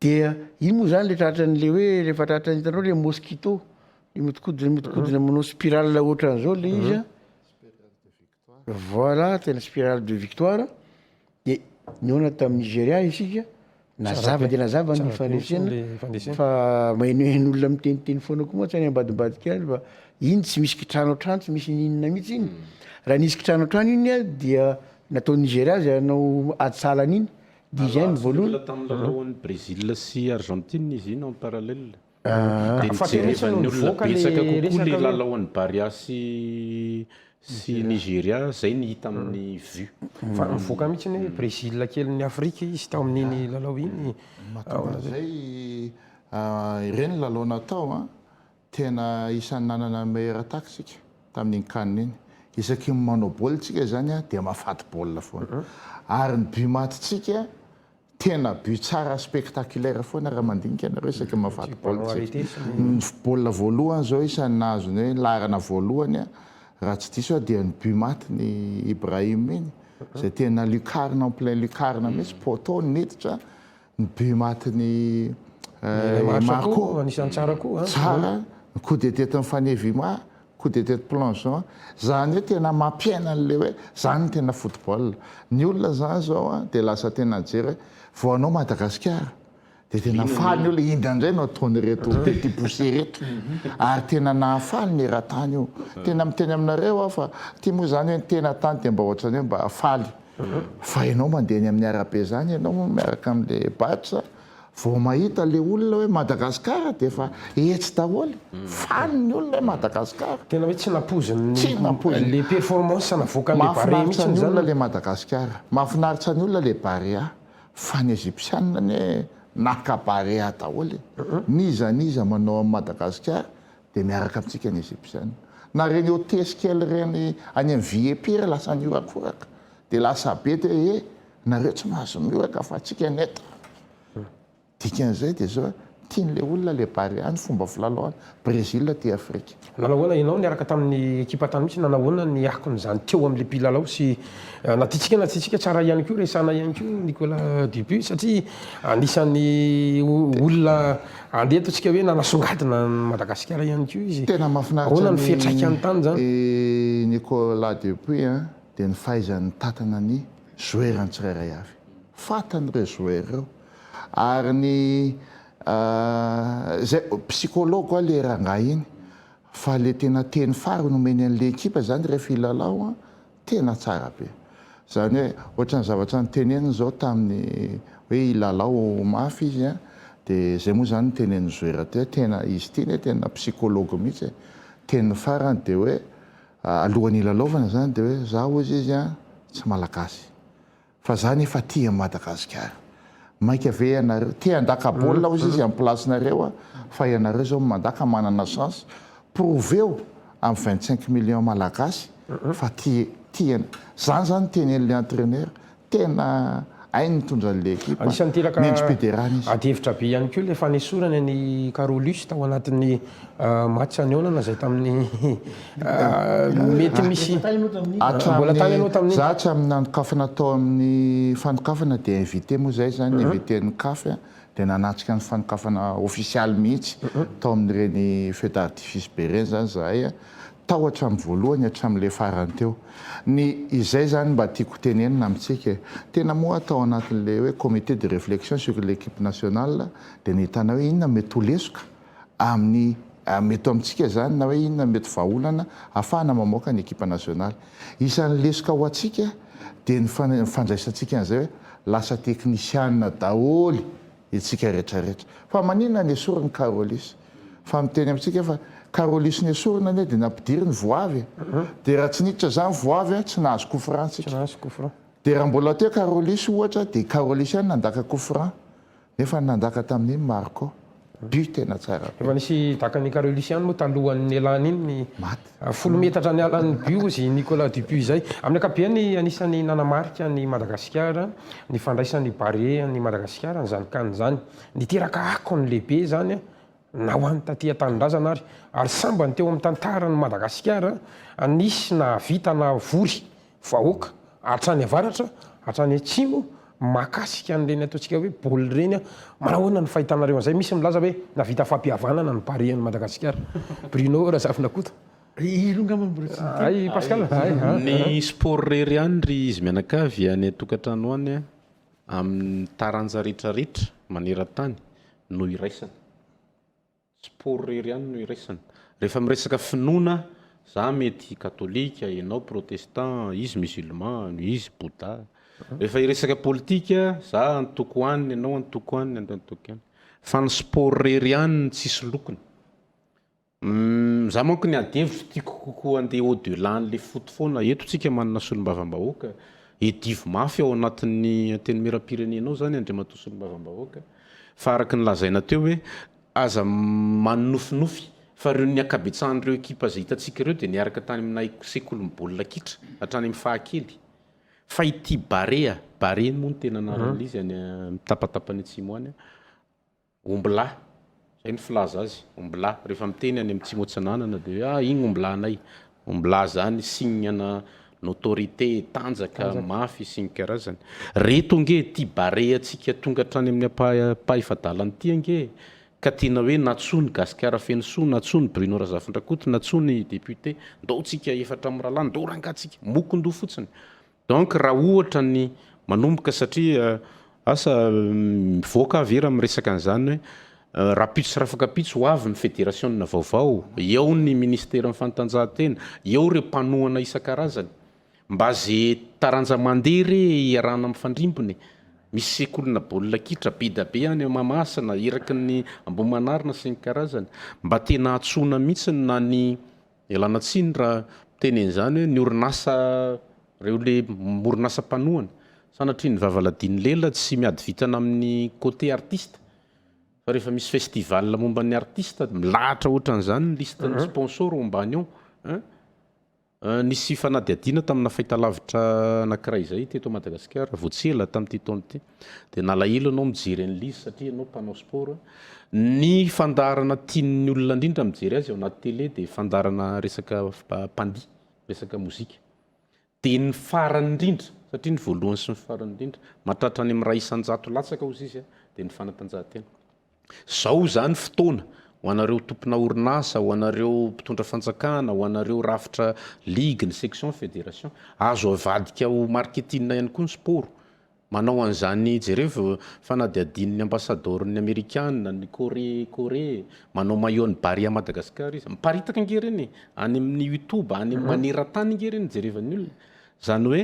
dia iny moa zany le tratran'le hoe rehefa tratrany hitanao le mosquito modikodina manao spirale ohatran'izao le izy voilà tena spirale de victoire de niona tamin'ny Nigeria isika nazava de nazava ny fandresena fa mainoen'olona miteniteny foana koa moa tsy any ambadimbadika any fa iny tsy misy kitrano an-trano tsy misy ninona mihitsy iny raha nisy kitrano an-trano iny a dia natao Nigeria zay anao adsalana iny dizaine voalohany tamin'ny lalaon'ny Brésil sy Argentine izy iny en parallèle de nijerevan'ny olona betsaka kokoa le lalaon'ny Baria sy Nigeria zay ny hita amin'ny vue fa mivoaka mihitsy hoe Brésil kelin'ny Afrika izy tao amin'iny lalao iny zay ireny lalao natao tena isan'ny nanana meilleure attaque sika tamin'iny kanina iny isaky manao baolina tsika zany dia mahafaty baolina foana ary ny but matytsika tena but tsara spectaculaire foana raha mandinika nareo isaky mahafaty baolina ny baolina voalohany zao isan'ny nahazony hoe larana voalohany raha tsy diso dia ny but maty ny Ibrahim iny zay tena lucarne en plein lucarne mihitsy poteau niditra ny but maty ny Marco anisany tsara koa tsara coup de tête ny Fanevima coup de tête plongeon zany hoe tena mampiaina an'le hoe zany ny tena football ny olona zany zao dia lasa tena jery vao anao Madagasikara dia tena faly ny olona indra indray no ataony reto petit poussé reto ary tena nahafaly ny eran-tany io tena miteny aminareo fa tia moa zany hoe tena tany dia mba ohatrany hoe mba faly fa ianao mandeha ny amin'ny arabe zany ianao miaraka amin'le batsa vao mahita le olona hoe Madagasikara dia fa etsy daholo faly ny olona hoe Madagasikara tena hoe tsy nampoziny le performance navoaka le Barea mihitsy ny olona le Madagasikara mahafinaritra ny olona le Barea fa ny Egyptianina ny naka Barea daholo niza manao amin'ny Madagasikara dia miaraka amintsika ny Egyptianina na reny hôtesy kely reny any amin'ny Viepire lasa niorakoraka dia lasa be dia nareo tsy mahazo mioraka fa atsika neta dikan'izay dia zao tian'le olona le Barea ny fomba filalaoana Brésil ty Afrika nanahoana ianao niaraka tamin'ny ekipa tany mihitsy nanahoana ny akon'izany teo amin'le mpilalao sy natitsika tsara ihany koa resana ihany koa Nicolas Duput satria anisan'ny olona andeha ataontsika hoe nanasongadina Madagasikara ihany koa izy tena mahafinaritra ahoana ny fiantraikany tany zany Nicolas Duput dia ny fahaizany tatana ny joueur ny tsirairay avy fatan'ireo joueur ireo ary ny zay psychologue le rangahy iny fa le tena teny fary nomeny an'le ekipa zany rehefa ilalao tena tsara be zany hoe ohatran'ny zavatra nyteneniny zao tamin'ny hoe ilalao mafy izy dia zay moa zany nytenen'ny joueur tena izy ity ny tena psychologue mihitsy teny farany dia hoe alohan'ny ilalaovana zany dia hoe zaho izy tsy malagasy fa zany efa tia Madagasikara maika ave ianareo tia handaka baolina ozy izy amin'ny placenareo fa ianareo zao mandaka manana chance prouveo amin'ny 25 millions malagasy fa tia zany tenen'le entraîneur tena ainy mitondra an'le ekipa anisan'ny teraka nendrim-piderana izy adihevitra be ihany koa le fanesorany ny Carolus tao anatin'ny match aneonana zay tamin'ny mety misy mbola tany ianao tamin'ny za tsy amin'ny nanokafana tao amin'ny fanokafana dia invité moa zay zany invité ny kafy dia nanatrika ny fanokafana official mihitsy tao amin'ireny feu d'artifice be reny zany zahay tao hatramin'ny voalohany hatramin'le farany teo ny izay zany mba tiako tenenina amintsika tena moa atao anatin'le hoe comité de réflexion sur l'équipe nationale dia nahitana hoe inona mety ho lesoka amin'ny mety amintsika zany na hoe inona mety vahaolana ahafahana mamoaka ny ekipa nationale isan'ny lesoka ho atsika dia ny fandraisantsika an'izay hoe lasa teknisianina daholy itsika rehetrarehetra fa maninona ny esoriny Carolus fa miteny amintsika fa Karolisy ny esorina anie dia nampidiry ny voavy dia raha tsy niditra zany voavy tsy nahazo coup franc tsika dia raha mbola teo Karolisy ohatra dia Karolisy ihany nandaka coup franc nefa nandaka tamin'iny Marco but tena tsara efa nisy dakany Karolisy moa talohan'ny Elany iny folo metatra ny alan'ny but zy Nicolas Dupuis zay amin'ny ankapobeny anisan'ny nanamarika ny Madagasikara ny fandraisan'ny Baré ny Madagasikara ny zany zany niteraka ako ny lehibe zany na ho an'ny taty an-tanindrazana ary sambany teo amin'ny tantaran'ny Madagasikara nisy na vita na vory vahoaka hatrany avaratra hatrany atsimo makasika an'ireny ataontsika hoe baolina ireny manahoana ny fahitanareo an'izay misy milaza hoe navita fampihavanana ny Baré ny Madagasikara Bruno Razafinakoto Pascal ny sport rery ihany ry izy mianakavy any tokantrano any amin'ny taranja rehetrarehetra maneran-tany no iraisana sport rery ihany no iraisana rehefa miresaka finoana za mety katolika ianao protestant izy musulman izy bouddha rehefa iresaka politika za antoko aniny ianao antoko aniny antoko any fa ny sport rery ihany tsisy lokony za manko ny adevitra tiako kokoa andeha au delà n'le foot foana eto tsika manana solombavam-bahoaka edivo mafy ao anatin'ny teny miram-pirenenao zany andriamatoa solombavam-bahoaka fa araky ny lazaina teo hoe aza manofinofy fa reo ny akabetsahan'ireo ekipa zay hitantsika ireo dia niaraka tany aminay sekoly mibaolina kitra hatrany amin'ny fahakely fa ity Baré moa ny tena anaran'ilay izy any mitapatapany atsimo any ombla zay ny filaza azy ombla rehefa miteny any amin'ny Tsimotsananana dia iny omblanay ombla zany signana n'autorité tanjaka mafy sy ny karazany reto nge ty Baré atsika tonga hatrany amin'ny apahifadalany ty nge ka tiana hoe natsony Gasikara Fenso natsony Bruno Razafindrakoto natsony député ndao tsika efatra amin'ny rahalahy ndao rangatsika mokondo fotsiny donc raha ohatra ny manomboka satria asa mivoaka avera miresaka an'izany hoe rapitso sy rafakapitso ho avy ny fédération na vaovao eo ny ministère ny fanatanjahantena eo reo mpanoana isan-karazany mba ze taranja mandeha re iarahana amin'ny fandrimbony misy sekolina baolina kitra bida be any Mamasina iraky ny Ambohimanarina sy ny karazany mba tena atsona mihitsy na ny elana tsiny raha tenen'izany hoe ny orinasa reo le orinasa mpanoana sanatria ny vavaladiny lela tsy miady vitana amin'ny côté artiste fa rehefa misy festival momba ny artiste milahatra ohatran'izany ny listan'ny sponsor ombany ao nisy fanadiadina tamina fahitalavitra anankiray zay teto Madagasikara voatsela tamin'ity taona ity dia nalahelo anao mijery an'lizy satria anao mpanao sport ny fandarana tian'ny olona indrindra mijery azy ao anaty télé dia fandarana resaka pandi resaka mozika dia ny farany indrindra satria ny voalohany sy ny farany indrindra mahatratra any amin'ny 100 latsaka ozy izy dia ny fanatanjahantena zao zany fotoana ho anareo tompona orinasa ho anareo mpitondra fanjakana ho anareo rafitra ligue ny section fédération azo avadika ho marketing ihany koa ny sport manao an'izany jereo fanadiadin'ny ambassadeur-ny Amerikana ny Corée manao maillot-ny Baré à Madagasikara izy miparitaka nge reny any amin'ny YouTube any amin'ny maneran-tany nge reny jerevany olona zany hoe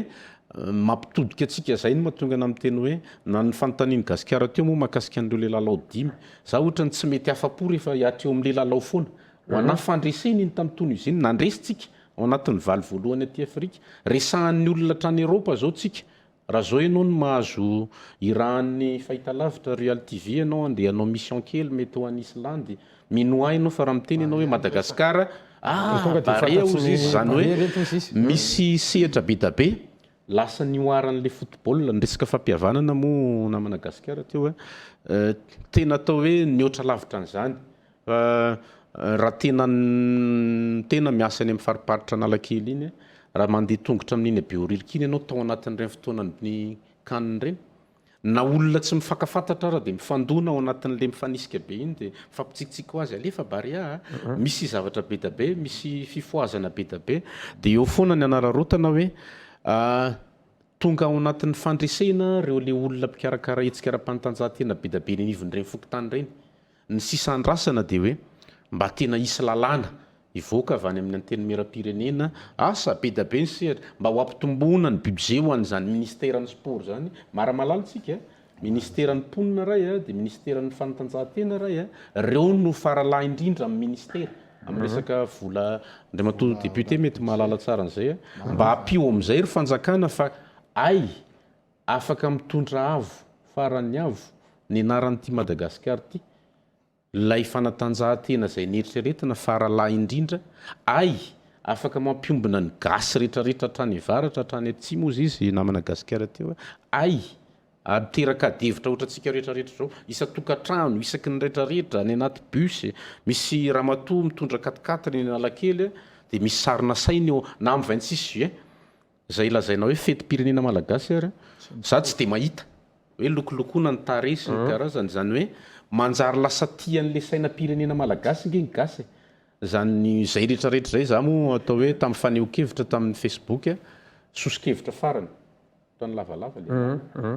mampitodika atsika zay no mahatonga na miteny hoe na ny fanontaniany Gasikara teo moa mahakasika an'ireo le lalao dimy za ohatra ny tsy mety afa-po rehefa hiatra eo amin'le lalao foana ho ana fandreseny iny tamin'ny Tunisine nandresitsika ao anatin'ny valy voalohany aty Afrika resahan'ny olona hatrany Eropa zao tsika raha zao ianao no mahazo irahan'ny fahitalavitra Real TV ianao andeha anao mission kely mety ho any Islandy minoa ianao fa raha miteny ianao hoe Madagasikara Baré ozy izy zany hoe misy sehatra beda be lasa nioaran'le football ny resaka fampihavanana moa na Madagasikara teo tena atao hoe nioatra lavitra an'izany raha tena miasa any amin'ny fariparitra Analakely iny raha mandeha tongotra amin'iny Beorilika iny ianao tao anatin'ireny fotoanany kaniny ireny na olona tsy mifankafantatra raha dia mifandona ao anatin'le mifanisika be iny dia mifampitsikitsiky ho azy alefa Baré misy zavatra be da be misy fifoazana be da be dia eo foana ny anararotana hoe tonga ao anatin'ny fandresena reo le olona mpikarakara hetsika ara-panatanjahantena be da be nivon'ireny fokotany ireny ny sisandrasana dia hoe mba tena isy lalàna ivoaka avy any amin'ny anteny miram-pirenena asa be da be ny sehatra mba ho ampitombona ny budget ho an'izany ministèran'ny sport zany mara-malalantsika ministèran'ny mponina ray dia ministèran'ny fanatanjahantena ray reo no faralahy indrindra amin'ny ministèra amin'ny resaka vola ndray matoa député mety mahalala tsara an'izay mba hampio amin'izay ry fanjakana fa afaka mitondra avo farany avo ny anaran'ity Madagasikara ty lay fanatanjahantena izay nieritreretina faralahy indrindra afaka mampiombina ny gasy rehetrarehetra hatrany varatra hatrany atsimo izy izy na Madagasikara teo ateraka devitra ohatratsika rehetrarehetra zao isa-tokantrano isaky ny rehetrarehetra ny anaty bus misy ramatoa mitondra 4x4 ny Analakely dia misy sarina sainy eo na amin'ny 26 juin izay lazaina hoe fetim-pirenena malagasy ary za tsy dia mahita hoe lokolokona ny taresy ny karazany zany hoe manjary lasa tian'le sainam-pirenena malagasy nge ny gasy zany zay rehetrarehetra zay za moa atao hoe tamin'ny faneho-kevitra tamin'ny Facebook sosi-kevitra farany tany lavalava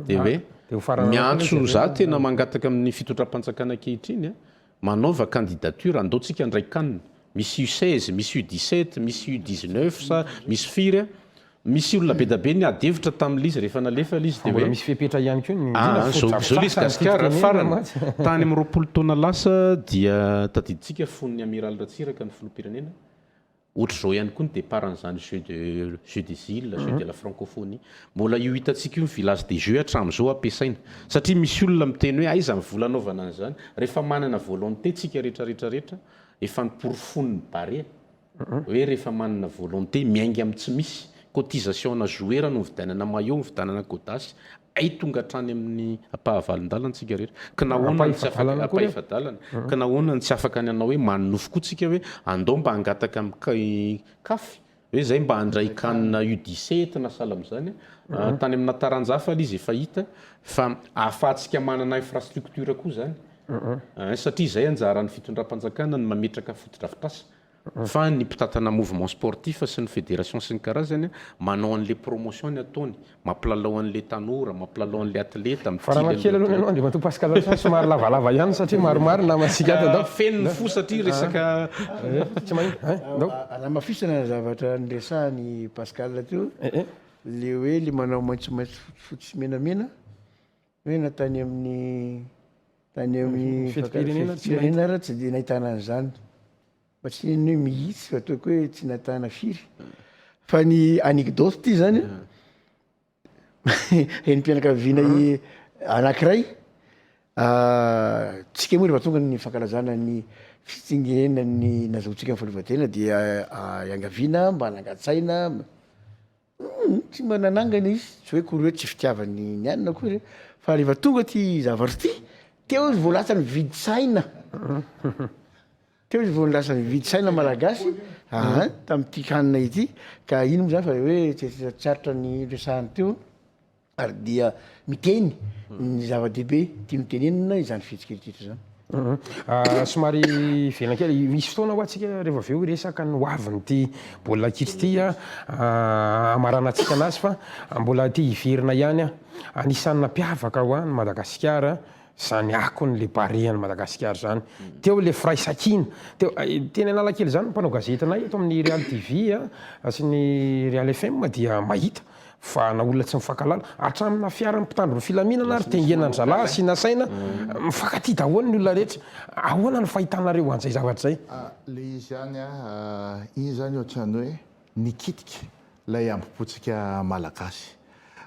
dia hoe miantso za tena mangataka amin'ny fitondram-panjakana ankehitriny manaova candidature andaotsika ndraikanina misy U16 misy U17 misy U19 sa misy firy misy olona be da be ny adevitra tamin'lizy rehefa nalefa lizy dia hoe misy fepetra ihany koa zao lizy Gasikara farany tany amin'ny 20 taona lasa dia tadiditsika fon'ny amiral Ratsiraka ny filoham-pirenena ohatra zao ihany koa ny départan'izany jeu des îles jeu de la francophonie mbola io hitantsika io ny village des jeux hatramin'izao ampiasaina satria misy olona miteny hoe aiza mivolanaovana an'izany rehefa manana volonté tsika rehetrarehetrarehetra efa niporofony ny bare hoe rehefa manana volonté miainga amin'ny tsy misy cotisation na joueur no vidanana maillot vidanana godasy tonga hatrany amin'ny ampahavalon-dalana tsika rehetra ka nahoana tsy afaka apaifadalana ka nahoana tsy afaka ny anao hoe manonofo koa tsika hoe andao mba hangataka amin'ny kafy hoe zay mba handray kanina U17 na sala amin'izany tany amin'ny taranjafa izy efa hita fa ahafahantsika manana infrastructure koa zany satria zay anjaran'ny fitondram-panjakana ny mametraka fotodrafitrasa fa ny mpitatana mouvement sportif sy ny fédération sy ny karazany manao an'le promotion ny ataony mampilalao an'le tanora mampilalao an'le atleta faranakely aloha ianao andre mato Pascal somary lavalava ihany satria maromaro namasika dao feniny fo satria resaka tsy mahino alamafisana zavatra niresahany Pascal teo le hoe le manao maitsomaitso fotsy menamena hoe natany amin'ny firenena raha tsy dia nahitana an'izany fa tsy ny hoe mihitsy fa ataoko hoe tsy natana firy fa ny anecdote ty zany renim-pianakaviana anankiray tsika moa rehefa tonga ny fankalazana ny fitsingenena ny nazahoantsika ny fahaleovan-tena dia iangaviana mba nangatsaina tsy mananangana izy tsy hoe kory hoe tsy fitiavany ny anina kory fa rehefa tonga ty zavatra ty teo izy voalasa ny viditsaina teo izy voalasa ny viditsaina malagasy tamin'ity kanina ity ka ino moa zany fa hoe tsarotra ny resahany teo ary dia miteny ny zava-dehibe tia mitenenina izany fihetsikeritretra zany somary velan-kely misy fotoana ho atsika rehefa aveo resaka ny hoaviny ty baolina kitra ty amarana atsika anazy fa mbola ty hiverina ihany anisan'ny nampiavaka ho any Madagasikara zany akon'le barehany Madagasikara zany teo le firaisakina teo teny Analakely zany mpanao gazetinay eto amin'ny Real TV sy ny Real FM dia mahita fa na olona tsy mifankalala hatramina fiara mpitandro ny filaminana ary tengenandrala sy nasaina mifankaty daholo ny olona rehetra ahoana ny fahitanareo an'izay zavatra zay le izy zany iny zany ohatrany hoe nikitika lay ambopotsika malagasy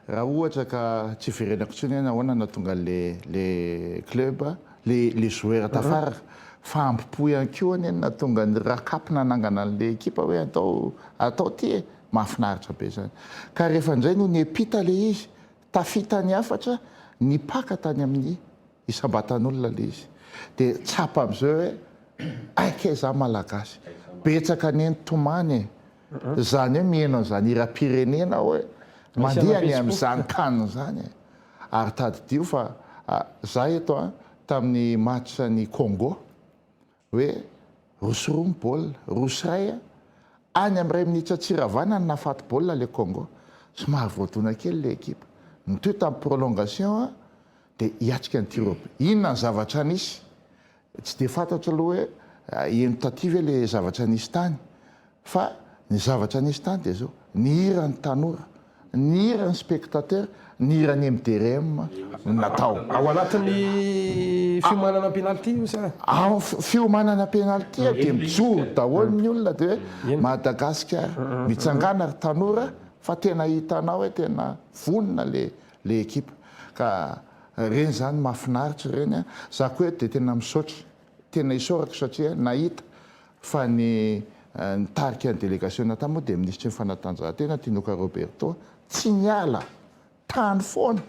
raha ohatra ka tsy verenako tsony ahoana natonga le club le joueur tafara fa ambopo ihany koa any natonga ny rakapy nanangana an'le ekipa hoe atao ty mahafinaritra be zany ka rehefa indray no niepita le izy tafita ny afatra nipaka tany amin'ny isam-batan'olona le izy dia tsapa am'izao hoe aike za malagasy betsaka ny entomany zany hoe mihaino an'izany ira-pirenena hoe mandehany amin'izany kanina zany ary tadidio fa za eto tamin'ny match ny Congo hoe rosy roa ny baolina rosy ray any amin'ray minitra tsiravana ny nafaty baolina le Congo somary voadona kely le ekipa nitoy tamin'ny prolongation dia hiatrika ny tir inona ny zavatra nisy tsy dia fantatro aloha hoe ino taty ve le zavatra nisy tany fa ny zavatra nisy tany dia zao ny hira ny tanora ny hirany spectateur ny hirany MDRM natao ao anatin'ny fiomanana penalty io sa fiomanana penalty dia mijoro daholo ny olona dia hoe Madagasikara mitsangana ry tanora fa tena hitanao hoe tena vonona le ekipa ka reny zany mahafinaritra reny za koa hoe dia tena misaotra tena isorako satria nahita fa ny tarika ny délégation tamo moa dia ministre ny fanatanjahantena Tinoka Roberto tsy miala tany foana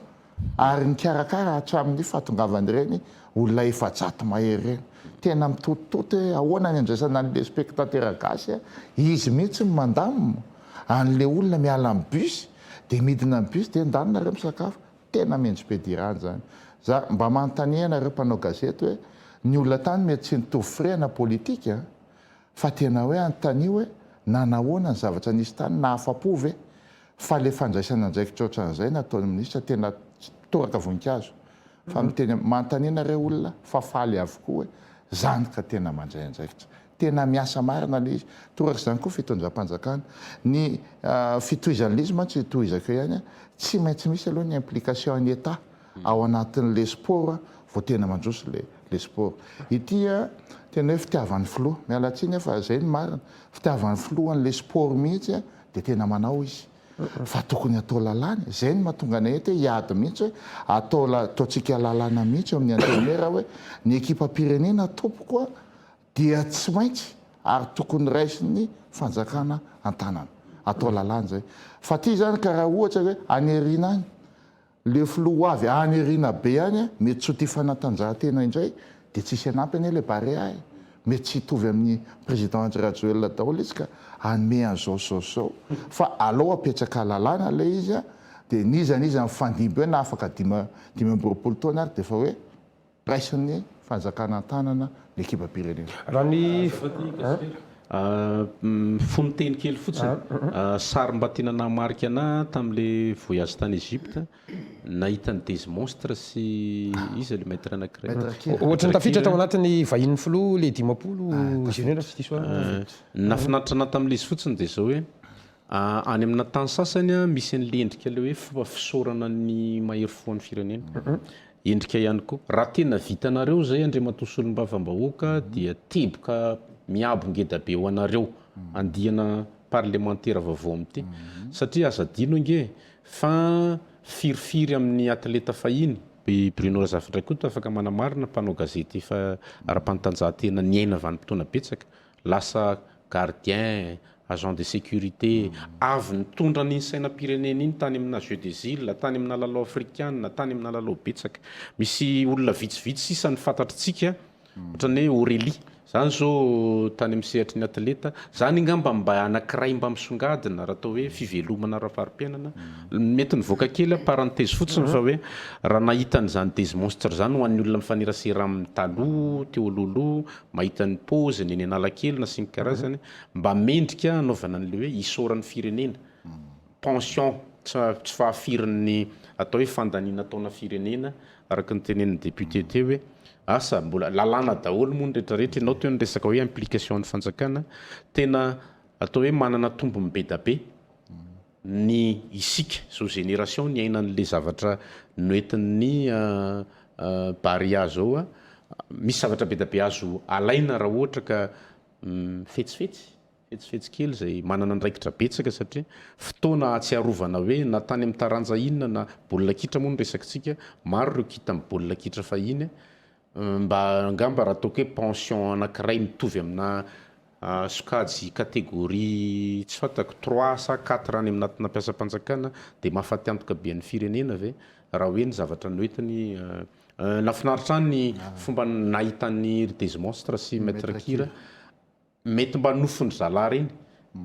ary nikarakara hatramin'ny fahatongavany reny olona efa-jato mahery reny tena mitotototo hoe ahoana ny andraisana an'le spectateur gasy izy mihitsy mandamina an'le olona miala amin'ny bus dia midina amin'ny bus dia ndanina reo misakafo tena mendry be dirany zany za mba manontaniana reo mpanao gazety hoe ny olona tany mety tsy nitovy firena politika fa tena hoe antanio hoe nanahoana ny zavatra nisy tany nahafapo ve fa le fandraisana andraikitra ohatran'izay nataon'ny ministra tena toraka voninkazo fa miteny manontaniana reo olona fa faly avokoa hoe zany ka tena mandray andraikitra tena miasa marina le izy toraka izany koa fitondram-panjakana ny fitohizan'le izy mantsy tohizako ihany tsy maintsy misy aloha ny implication ny état ao anatin'le sport vao tena mandroso le sport ity tena hoe fitiavan'ny filoha mialatsiny fa zay ny marina fitiavan'ny filohan'le sport mihitsy dia tena manao izy fa tokony atao lalàna zay ny mahatonga anay ety hiady mihitsy hoe ataontsika lalàna mihitsy amin'ny antenera hoe ny ekipa pirenena tompoko dia tsy maintsy ary tokony raisiny fanjakana an-tanana atao lalàna zay fa ty zany karaha ohatra hoe anyarina any le filoha avy anyarina be any mety tsy ho ty fanatanjahantena indray dia tsisy anampy ane le barea mety tsy hitovy amin'ny président André Rajoelina daholo izy ka anome an'izao fa alao apetraka lalàna le izy dia nizaniza mifandimby hoe na afaka 20 taona ary dia fa hoe raisin'ny fanjakana an-tanana l'équipe pirenena raha ny fony teny kely fotsiny sary mba tena namarika ana tamin'le voyage tany Egypte nahita ny des monstre sy izy le maître anankiray ohatra ny tafiditra tao anatin'ny vahin'ny filoha le 10 junior sy diso nafinaritra ana tamin'le izy fotsiny dia zao hoe any amina tany sasany misy an'le endrika le hoe fomba fisaorana ny mahery foan'ny firenena endrika ihany koa raha tena vitanareo zay Andriamatoa Solombavam-bahoaka dia teboka miabo ngeda be ho anareo andihana parlementaire vaovao amity satria aza dino nge fa firifiry amin'ny atleta fahiny Bruno Razafindray koa afaka manamarina mpanao gazety fa ara-panatanjahantena ny aina vanim-potoana betsaka lasa gardien agent de sécurité avy nitondra ny sainam-pirenena iny tany amina Jeux des Îles tany amina lalao afrikana tany amina lalao betsaka misy olona vitsivitsy sisa ny fantatritsika ohatran'ny hoe Aurélie zany zao tany amin'ny sehatry ny atleta zany ngamba mba anankiray mba misongadina raha atao hoe fivelomana ara-parim-piainana mety nivoaka kely parenthèse fotsiny fa hoe raha nahita n'izany des monstre zany ho an'ny olona mifanerasera amin'ny taloha teo lolo mahita ny pose ny analakely na sy ny karazany mba mendrika anaovana an'le hoe isaoran'ny firenena pension tsy fahafirin'ny atao hoe fandaniana taona firenena araka ny tenen'ny député teo hoe asa mbola lalàna daholo moa nrehetrarehetra ianao teo ny resaka hoe implication ny fanjakana tena atao hoe manana tombony be da be ny isika zao génération ny ainan'le zavatra noentin'ny baria zao misy zavatra be da be azo alaina raha ohatra ka fetsifetsy kely zay manana andraikitra betsaka satria fotoana atsiarovana hoe na tany amin'ny taranja inona na baolina kitra moa ny resakitsika maro reo kita amin'ny baolina kitra fahiny mba angamba raha ataoko hoe pension anankiray mitovy amina sokajy katégorie tsy fatako 3 sa 4 any aminatina mpiasa-panjakana dia mahafaty antoka be an'ny firenena ve raha hoe ny zavatra noentiny nafinaritra any ny fomba nahitan'ny des monstre sy maître kira mety mba nofony zalahy reny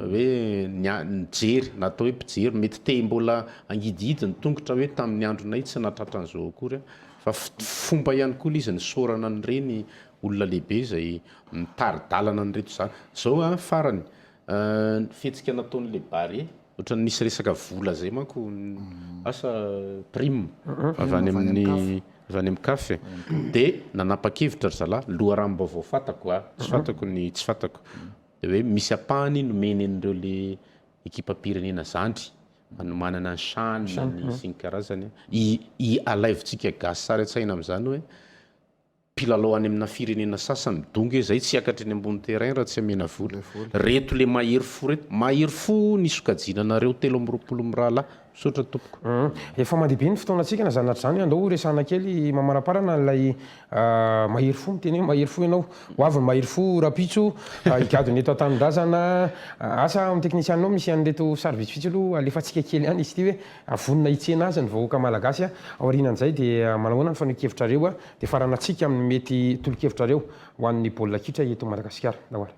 hoe nijery na atao hoe mpijery mety te mbola angidihidy ny tongotra hoe tamin'ny andronay tsy natratran'izao akory fa fomba ihany koa izy ny saorana an'ireny olona lehibe zay mitaridalana nyreto zany zao farany fihetsika nataon'le bary ohatra nisy resaka vola zay manko asa prime avy any amin'ny kafe dia nanapa-kevitra ry zalahy loharanom-baovao fatako tsy fatako dia hoe misy apahany nomeny an'ireo le ekipa pirenena zandry manomanana ny sany ny sy ny karazany i alaivontsika gasy sary an-tsaina amin'izany hoe mpilalao any amina firenena sasany midonga zay tsy akatra eny ambony terrain raha tsy amena vola reto le mahery fo reto mahery fo ny sokajinanareo 3 mirahala misaotra tompoko efa mandehibe ny fotoanantsika na zanatra zany andao resana kely mamaraparana nlay mahery fo miteny hoe mahery fo ianao hoavy mahery fo rapitso ikadony eto an-tanindrazana asa amin'ny teknisianinao misy an'reto service fitsy aloha alefatsika kely ihany izy ty hoe avonina itsena azy ny vahoaka malagasy aorianan'izay dia manahoana ny fanehokevitrareo dia faranatsika amin'ny mety tolo-kevitrareo ho an'ny baolina kitra eto Madagasikara dahoara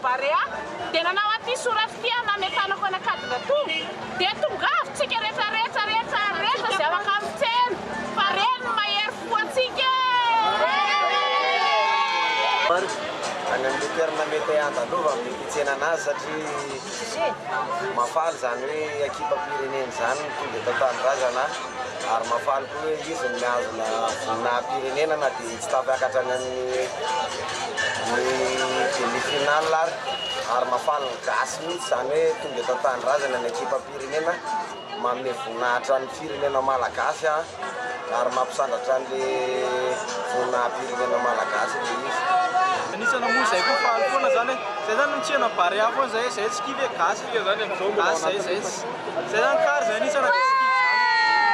Barea dia nanao aty soratra ty nametanako anakadina to dia tongavitsika rehetra zay afaka mitsena fa reny mahery fo antsika any amin'ny toerana mety andalova amin'ny fitsena anazy satria mafaly zany hoe ekipa pireneny zany tonga eto an-tanindrazana ary mafaly koa hoe izy ny mihazona vonina pirenena na dia tsy tafiakatra any amin'ny demi-finale ary mafaly gasy mihitsy zany hoe tonga eto an-tanindrazana ny ekipa pirenena manome voninahitra ny firenena malagasy ary mampisandatra an'le vonina pirenena malagasy le izy anisana moa zay koa faly foana zany zay zany mitsena Barea foana zay tsy kivy gasy zany zay zany kary zay anisana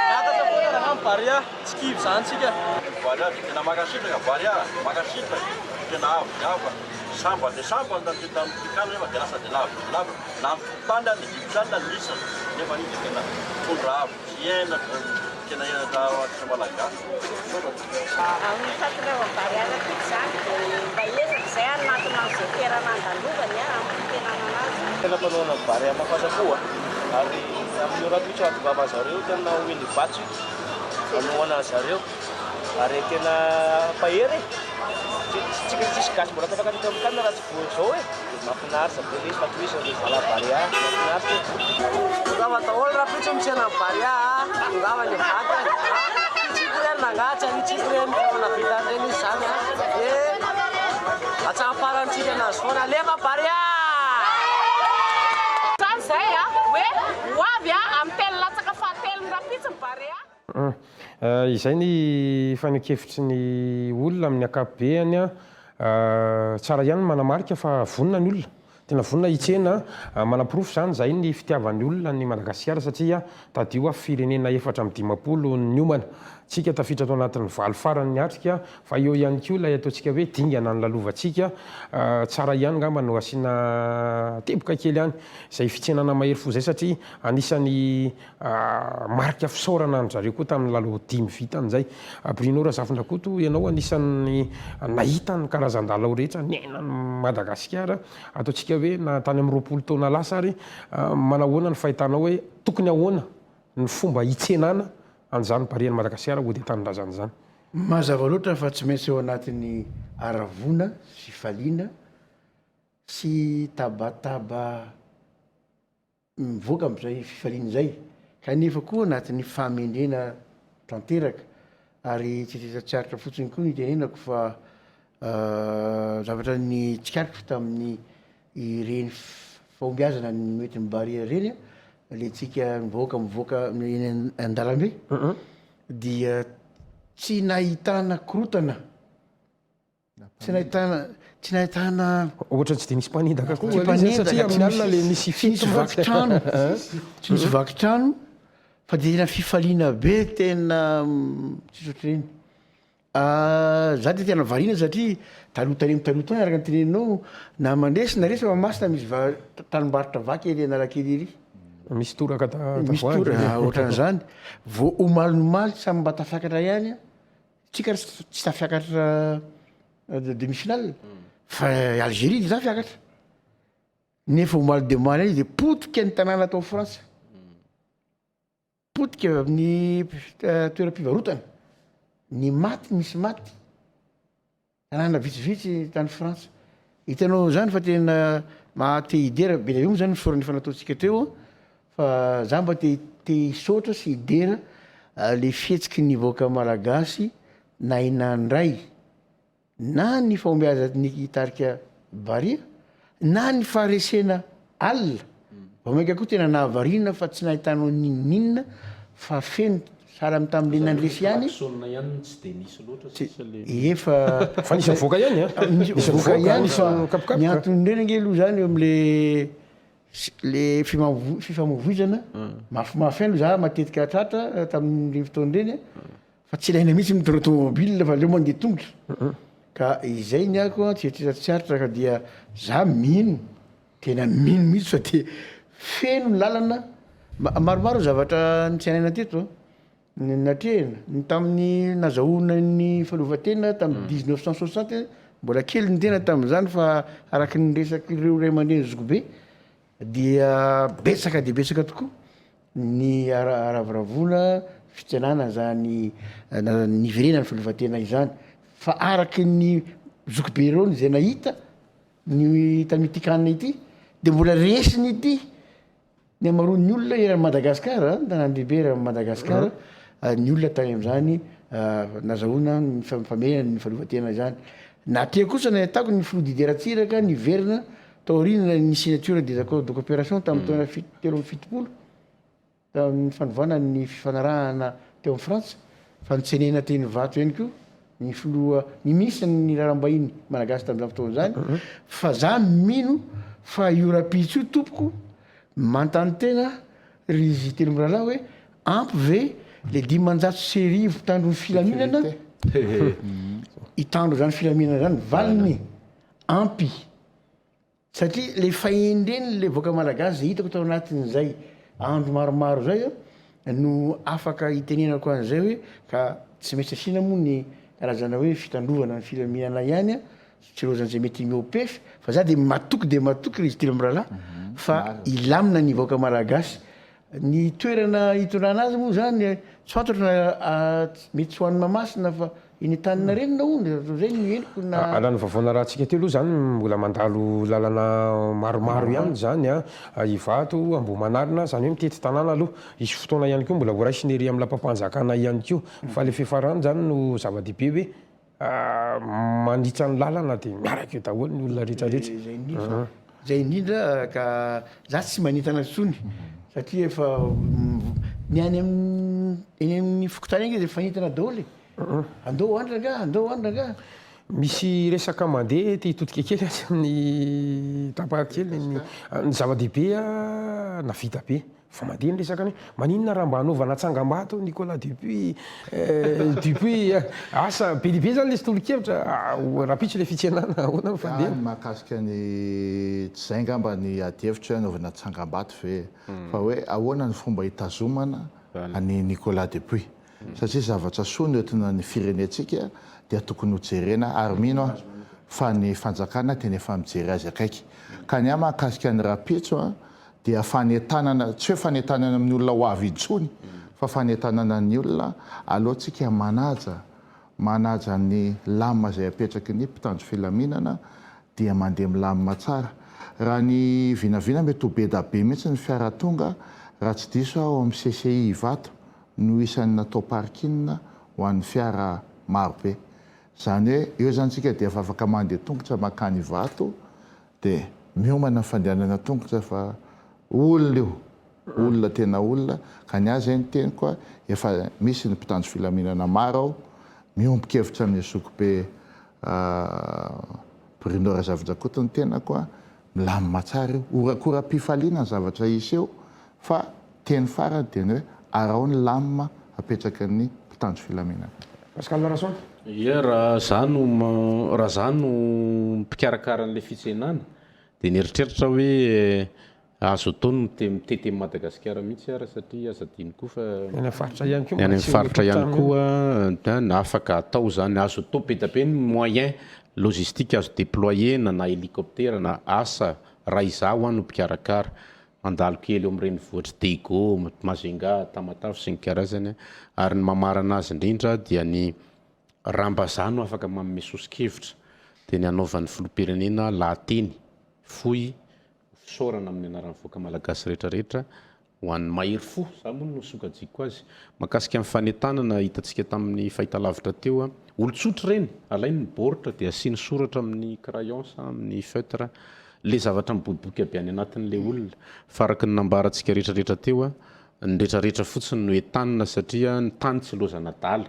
miakatra foana raha amin'ny Barea tsy kivy zany tsika Barea tena makasitraka Barea makasitraka tena avo samba de samba da tena pikana nefa de lasa de lava na panda de dipsana lisa nefa ni tena tondra avo hiena tena hiena ta malagasy amin'ny fatreo Barea zany mba ezaka zay anatina zay toerana andalovany amin'ny tenananazy tena mpanao Barea mafasakoa ary amin'ny rapitso ativava zareo tena hoeny batsy manoana zareo ary tena pahery tsika tsisy gasy mbola tapaka teo amin'ny kanina raha tsy voa zao mahafinaritra be le fa toisa le vala Barea mahafinaritra tongava daholo rapitso mitsena Barea tongava ny vata tsiko reny nangatsy any tsiko reny na vita reny izy zany atsahafarantsika anazy foana alefa Barea zany zay hoe hoavy amin'ny telolatsaka fahatelo ny rapitso Barea izay ny fanekevitry ny olona amin'ny akapobeany tsara ihany manamarika fa vonina ny olona tena vonina itsena manaprofo zany zay ny fitiavan'ny olona ny Madagasikara satria tadio firenena 450 ny omana tsika tafitra atao anatin'ny valo farany ny atrika fa eo ihany koa ilay ataontsika hoe dingana ny lalovantsika tsara ihany ngamba no asiana teboka kely ihany izay fitsenana mahery fo zay satria anisany marika fisaorana ny zareo koa tamin'ny lalao 5 vitan'izay Bruno Razafindrakoto ianao anisany nahita ny karazan-dalao rehetra ny ainan'ny Madagasikara ataontsika hoe na tany amin'ny 20 taona lasa ary manahoana ny fahitanao hoe tokony ahoana ny fomba hitsenana an'izany Barea ny Madagasikara ho dia tanindrazana zany mazava loatra fa tsy maintsy eo anatin'ny aravona sy faliana sy tabataba mivoaka amin'izay fifaliana izay kanefa koa anatin'ny famendrena tanteraka ary tsy tsiaritra fotsiny koa ny tenenako fa zavatra ny tsikaritra tamin'ny ireny fahombiazana ny mety ny Barea reny le tsika mivoaka eny an-dalambe dia tsy nahitana korotana tsy nahitana ohatra tsy dia nisy mpanidaka koa satria amin'ny alina le nisy vakitrano tsy nisy vakitrano fa dia tena fifaliana be tena tsisy ohatr'ireny za dia tena variana satria taloha araka ny teneninao na mandresy na resy fa masina misy tanombarotra vaky ely analakely ery misy toraka misy tora ohatran'izany vo omalinomaly samy mba tafiakatra ihany tsika tsy tafiakatra demi-finale fa Algérie dia tafiakatra nefa omaly de maly any dia potika ny tanàna atao Frantsa potika amin'ny toeram-pivarotana ny maty misy maty tanàna vitsivitsy tany Frantsa hitanao zany fa tena mahate idera be io zany misorany fanataontsika teo fa za mba te hisaotra sy hidera le fihetsiky ny vahoaka malagasy na inandray na ny fahombiazany tarika varia na ny faharesena alina vamaika koa tena nahavarina fa tsy nahitanao ninninna fa feno sara amy tam'le nandresy ihany efa nisy voaka ihany nisy voaka ihany fa ny antony reny nge aloha zany eo am'le fifamovoizana mafimafy alo za matetika tratra tamin'ny fotoany reny fa tsy ilaina mihitsy mitondra automobile fa leo mandeha tongotra ka izay ny ako tsieritreratsyaritra ka dia za mino tena mino mihitsy fa de feno ny lalana maromaro zavatra nitsinaina teto natrehana ny tamin'ny nazahoana ny falovatena tamin'ny 1960 mbola kely ny tena tamin'izany fa araky ny resaky ireo ray aman-dreny zokobe dia betsaka de betsaka tokoa ny aravoravona fitsanana zany niverena ny falovatena izany fa araky ny zokobe ireo ny zay nahita ny tamitikanina ity de mbola resiny ity ny amaroany olona eran'ny Madagasikara tanàndehibe eran'ny Madagasikara ny olona tany am'izany nazahoana ny famerana ny falovatena izany na tia kosa ny atako ny flou dideratsiraka ny verina taorina ny signature des accords de coopération tamin'ny taona 7 tamin'ny fanovana ny fifanarahana teo amin'ny Frantsa fa nitsenena teny vato ihany koa ny flou ny misy ny raharambahiny malagasy tamin'izany fotoana zany fa za mino fa io rapitso io tompoko mantany tena ry izy telo mirahalahy hoe ampy ve le 500 serivo tandro ny filaminana hitandro zany filaminana zany valiny ampy satria le fahendreny le voaka malagasy zay hitako tao anatin'izay andro maromaro zay no afaka hitenenako an'izay hoe ka tsy maintsy asina moa ny karazana hoe fitandrovana ny filaminana ihany tsy rozan'izay mety miopefy fa za de matoky ry izy telo mirahalahy fa ilamina ny voaka malagasy ny toerana hitondrana azy moa zany tsy fantatra mety tsy hoan'ny mamasina fa iny tanina reny na ono zay ny henoko na alany vavaona raha tsika teo aloha zany mbola mandalo lalana maromaro ihany zany ivato ambomanarina zany hoe mitety tanàna aloha isy fotoana ihany koa mbola voaraisiny ery amin'ny lampam-panjakana ihany koa fa le fiafarany zany no zava-dehibe hoe mandritsa ny lalana de miaraka eo daholo ny olona rehetrarehetra zay indrindra ka za tsy manitana tsony satria efa ny any eny amin'ny fokotany iny de fanitana daholo andao andra nga misy resaka mandeha ty hitodika kely ny tapaka kely ny zava-dehibe navita be fa mandeha ny resaka ny maninona raha mba hanaovana tsangam-bato Nicolas Dupuis asa be libe zany le sy tolo-kevitra rapitso le fitsenana ahoana fandeha mahakasika ny tsy zay ngamba ny adihevitra hanaovana tsangam-bato ve fa hoe ahoana ny fomba hitazomana any Nicolas Dupuis satria zavatra soa ny otina ny firenetsika dia tokony hojerena ary mino fa ny fanjakana tena efa mijery azy akaiky ka ny mahakasika ny rapitso dia fanetanana tsy hoe fanetanana amin'ny olona ho avy intsony fa fanetanana ny olona alohantsika manaja ny lamina zay apetraky ny mpitandro filaminana dia mandeha milamina tsara raha ny vinavina mety ho be da be mihitsy ny fiara tonga raha tsy diso ao amin'ny CCI vato no isan'ny natao parking ho an'ny fiara marobe zany hoe eo zany tsika dia efa afaka mandeha tongotra makany vato dia miomana fandehanana tongotra fa olona tena olona ka ny azy ny teny koa efa misy ny mpitandro filaminana maro ao miombon-kevitra amin'ny zokobe Bruno Razavadrakotiny tena koa milamina tsara io orakora-pifaliana ny zavatra isy eo fa teny farany teny hoe arao ny lamina apetraka ny mpitandro filaminana Pascal Larason ia raha zano mpikarakaraan'le fitsenana dia nieritreritra hoe azo ataony mitety Madagasikara mihitsy ara satria aza diny koa fa any amin'ny faritra ihany koa na afaka atao zany azo atao be da be ny moyen logistique azo déployer na hélicoptère na asa raha izaho any no mpikarakara mandalo kely eo amin'ireny vohatra Tego, Majunga, Tamatave sy ny karazany ary ny mamarana azy indrindra dia ny rambazano afaka manome sosokevitra dia ny anaovan'ny filoham-pirenena lahateny fohy fisaorana amin'ny anaran'ny voaka malagasy rehetrarehetra ho an'ny mahery fo za moa no sokajiko azy mahakasika amin'ny fanentanana hitantsika tamin'ny fahitalavitra teo a olotsotra reny alainy ny boritra dia asiany soratra amin'ny crayon sa amin'ny feutre le zavatra mibokiboky aby any anatin'le olona faraky ny nambarantsika rehetrarehetra teo a ny rehetrarehetra fotsiny no entanina satria ny tany tsy lozana dala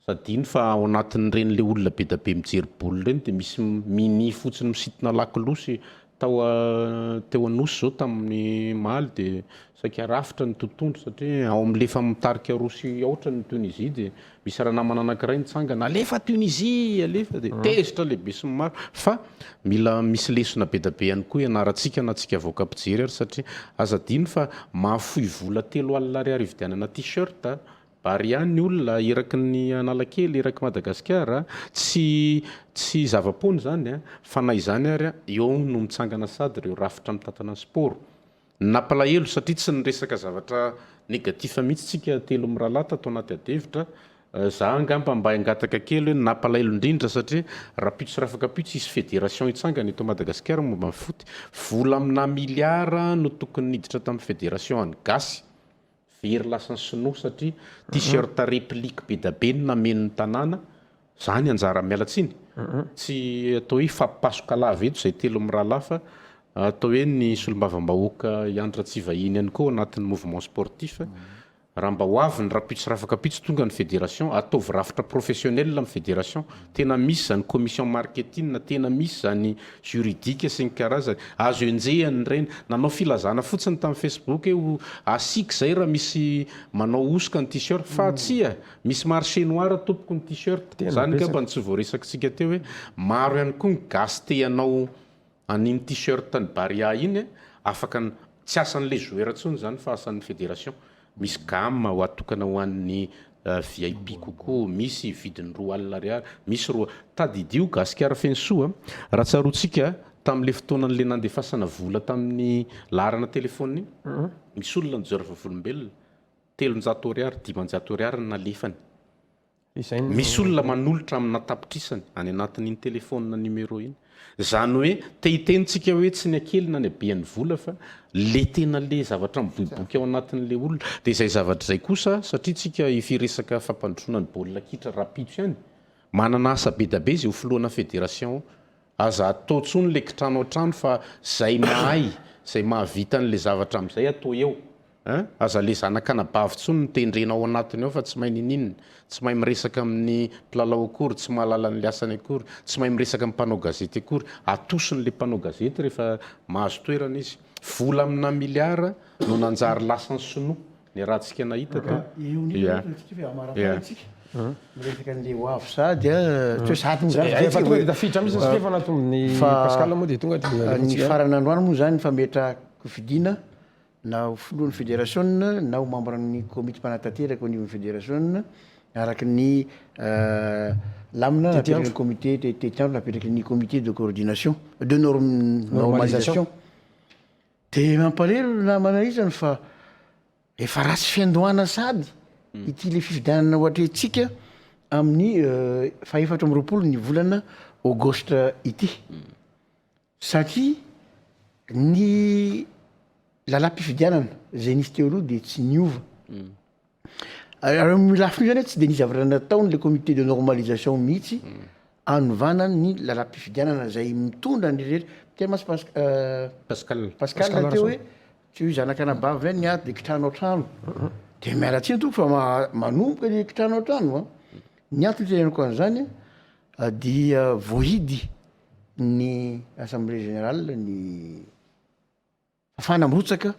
sadiny fa ao anatin'ireny le olona be da be mijery boly reny dia misy mini fotsiny misitona lakilosy teo anosy zao tamin'ny maly dia saika rafitra ny tontondro satria ao am'lefa mitarika rosy aotra ny Tunisie dia misy raha namana anankiray nitsangana alefa Tunisie alefa dia tezitra lehibe sy maro fa mila misy lesona be da be ihany koa ianarantsika na tsika avoaka ampijery ary satria azadiny fa mahafoy vola 3 alina ariary ividianana t-shirt bary ihany ny olona iraky ny Analakely iraky Madagasikara tsy zava-pony zany fa na izany ary eo no mitsangana sady ireo rafitra mitantana sport nampalahelo satria tsy niresaka zavatra negatif mihitsy tsika telo miralata atao anaty adevitra za angamba mba angataka kely hoe nampalahelo indrindra satria raha pitsy rafaka pitsy isy fédération itsangana eto Madagasikara momba ny foty vola amina miliara no tokony niditra tamin'ny fédération any gasy very lasa ny sinoa satria t-shirt réplique be da be namen'ny tanàna zany anjara mialatsiny tsy atao hoe fampasoka lava eto zay telo mirahalahy fa atao hoe ny solombavambahoaka iandra tsy vahiny ihany koa anatin'ny mouvement sportif raha mba ho avy ny rapitsy rafaka pitsy tonga ny fédération ataovy rafitra professionnel amin'ny fédération tena misy zany commission marketing tena misy zany juridique sy ny karazany azo enjehany reny nanao filazana fotsiny tamin'ny Facebook eo asik zay raha misy manao osoka ny t-shirt fa tsia misy marché noir tompoko ny t-shirt zany kapa ny tsy voaresakitsika teo hoe maro ihany koa ny gasy te hanao an'iny t-shirt ny baria iny afaka tsy asan'le joueur ntsony zany fa asan'ny fédération misy gamme ho atokana ho an'ny VIP kokoa misy vidiny 2 alina ariary misy roa tadidio Gasikara Fensoa raha tsarotsika tamin'le fotoanan'le nandefasana vola tamin'ny laharana telefôny misy olona nijery vavolombelona 300 ariary 500 ariary nalefany misy olona manolotra amina tapitrisany any anatin'iny telefônina numéro iny zany hoe tehitentsika hoe tsy ny akelina ny abeany vola fa le tena le zavatra miboiboky ao anatin'le olona dia izay zavatra izay kosa satria tsika ifiresaka fampandrosoana ny baolina kitra rapitso ihany manana asa be da be izy ho filoana fédération aza atao tsony le kitrano an-trano fa zay mahay zay mahavita n'le zavatra amin'izay atao eo aza le zanak'anabavy tsony nitendrena ao anatiny ao fa tsy mahay nininina tsy mahay miresaka amin'ny mpilalao akory tsy mahalala n'le asany akory tsy mahay miresaka amin'ny mpanao gazety akory atosiny le mpanao gazety rehefa mahazo toerana izy vola amina miliara no nanjary lasany sinoa ny rahantsika nahita miresaka an'le ho avy sady tafiditra misy fa anatin'ny Pascal moa dia tonga ny farana androany moa zany fa metra kofidiana na filohan'ny fédération na ho membre amin'ny comité mpanatateraka au niveau fédération araky ny lamina napetraky ny comité tétiandro napetraky ny comité de coordination de normalisation dia mampalelo namana izany fa efa rasy fiandohana sady ity le fifidianana ohatretsika amin'ny faefatra amby roapolo ny volana auguste ity satria ny lalam-pifidianana zay nisy teo aloha dia tsy niova milafiny zany tsy dia nisy zavatra nataony le comité de normalisation mihitsy anovana ny lalam-pifidianana zay mitondra ny rehetra temasy Pascal teo hoe tsy hoe zanak'anabavy any niaty dia kitrano an-trano dia mialatsiny toko fa manomboka le kitrano an-trano niaty tenenako an'izany dia voahidy ny assemblée générale ny fanamrotsaka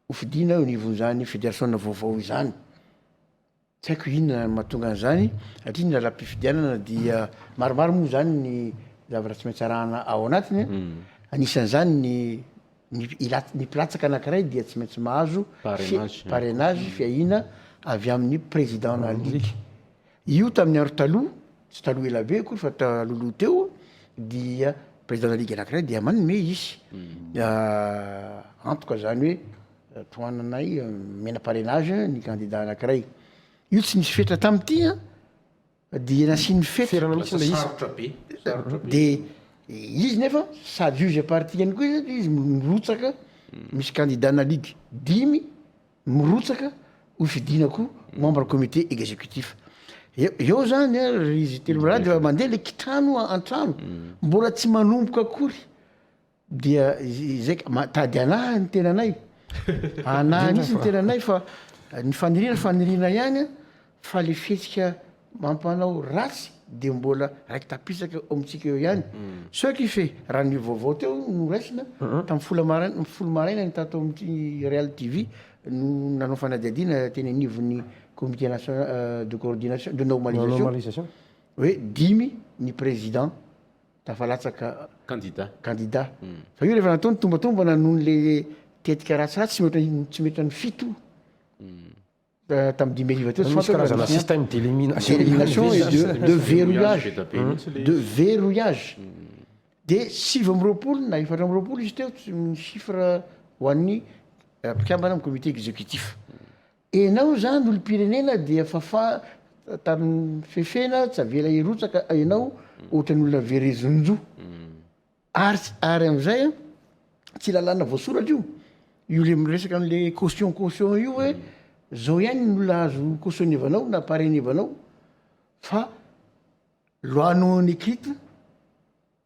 ho fidiana ao nivon'izany fédération vaovao izany tsy haiko inona mahatonga an'izany satria ny lalam-pifidianana dia maromaro moa zany ny zavatra tsy maintsy arahana ao anatiny anisan'izany ny pilatsaka anankiray dia tsy maintsy mahazo parrainage fiahina avy amin'ny président na ligue io tamin'ny andro taloha tsy taloha ela be akory fa taloloha teo dia président na ligue anankiray dia manome izy antoka zany hoe toananay mena parrainage ny candidat anankiray io tsy nisy fetra tamin'ity dia nasiany fetra dia izy nefa sady juge parti ihany koa izy mirotsaka misy candidat na ligue 10 mirotsaka ho fidinako membre comité exécutif eo zany izy telomra de mandeha le kitrano an-trano mbola tsy manomboka akory dia zay tady anahy ny tenanay anahy nisy ny tenanay fa ny fanirina ihany fa le fihetsika mampanao ratsy de mbola raiky tapisaka amitsika eo ihany ce qui fait raha ny vaovao teo no raisina tamin'ny folo maraina ny tato amin'ity Real TV no nanao fanadiadina teny anivon'ny comité national de coordination de normalisation hoe 10 ny président tafalatsaka candidat fa io rehefa nataony tombatombana noho le tetika ratsiratsy tsy mety ny fito tamin'ny 10 teo karazana système d'élimination et de verrouillage de 7 amby roapolo na 4 amby roapolo izy teo ny chiffre ho an'ny mpikambana amin'ny comité exécutif enao zany olo-pirenena dia fafa tamin'ny fefena tsy avela irotsaka enao ohatran'ny olona verezonjo ary am'izay tsy lalàna voasoratra io le miresaka am'le caution io hoe zao ihany ny olona azo cautionnevanao na parenevanao fa loanao ny écrite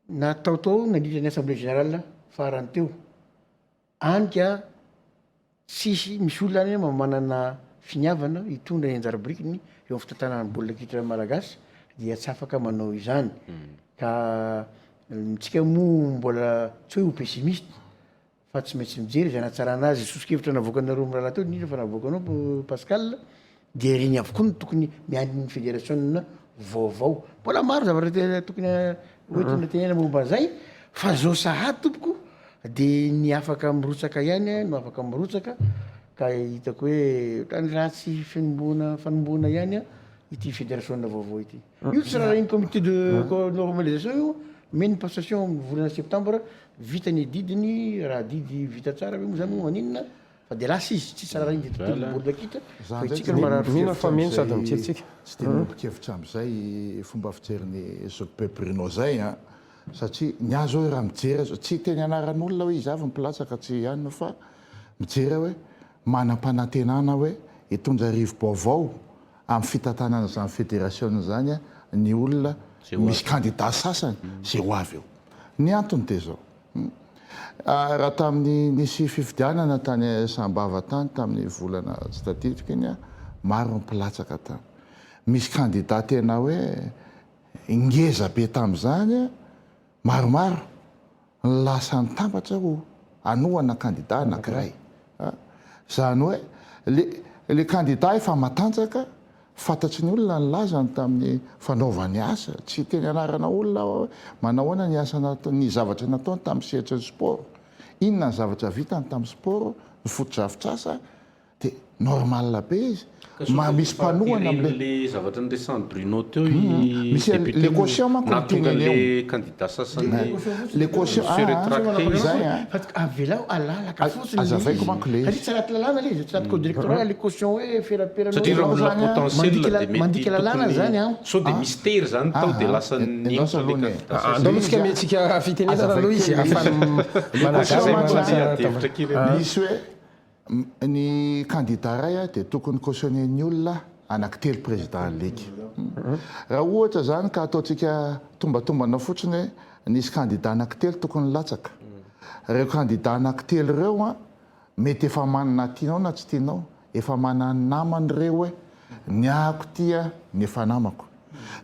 nataotao nandritra ny assemblée générale farany teo anika sisy misy olona any manana finiavana hitondra ny anjarabrikiny eo amin'ny fitantanana baolina kitra malagasy dia tsy afaka manao izany ka tsika moa mbola tsy hoe ho pessimiste fa tsy maintsy mijery zay natsara anazy sosikevitra navoakanareo amin'ny rahalaha teo indrindra fa navoakanao Pascal dia reny avokoa no tokony miandry ny fédération vaovao mbola maro zavatra tokony oetina tenena momba zay fa zao sahady tompoko dia ny afaka mirotsaka ihany no afaka mirotsaka ka hitako hoe ohatrany ratsy fanomboana ihany ity fédération vaovao ity io tsy raha iny comité de normalisation io meny passation amin'ny volana septembre vita ny didiny raha didy vita tsara hoe moa zany moa maninona fa de lasa izy tsy raha iny de tontolo bola kita fa itsika no mararomina fameno sady mitsiritsika tsy de nombokevitra am'izay fomba fijeriny zope Bruno zay satria ny azo hoe raha mijery tsy teny anaran'olona hoe izy avy mipilatsaka tsy ihany fa mijery hoe manam-panantenana hoe hitondra rivo-baovao amin'ny fitantanana zany fédération zany ny olona misy candidat sasany zay ho avy eo ny antony de zao raha tamin'ny nisy fifidianana tany Sambava tany tamin'ny volana tsy tadidika iny maro mipilatsaka tany misy candidat tena hoe ngeza be tamin'izany maromaro lasa nitambatra ho anohana candidat anankiray zany hoe le candidat efa matanjaka fantatry ny olona ny lazany tamin'ny fanaovany asa tsy teny anarana olona manahoana ny asa ny zavatra nataony tamin'ny sehatra ny sport inona ny zavatra vitany tamin'ny sport ny foto-drafitrasa dia normal be izy misy mpanohana le zavatra nyresany Bruno teo misy le caution manko natonga le candidat sasany le caution zay avelao alalaka fotsiny azavaiko manko le satria tsy anaty lalàna le izy tsy anaty code électoral le caution hoe feraperanao satria raha olona potentiel mandika lalàna zany so de mystère zany tao de lasa ny andao mitsika metsika fitenenana aloha izy misy hoe ny candidat ray dia tokony cautionner-ny olona anankitelo président ligue raha ohatra zany ka ataontsika tombatombana fotsiny hoe nisy candidat anankitelo tokony latsaka reo candidat anankitelo reo mety efa manana tianao na tsy tianao efa manana namany reo hoe niako tia ny efa namako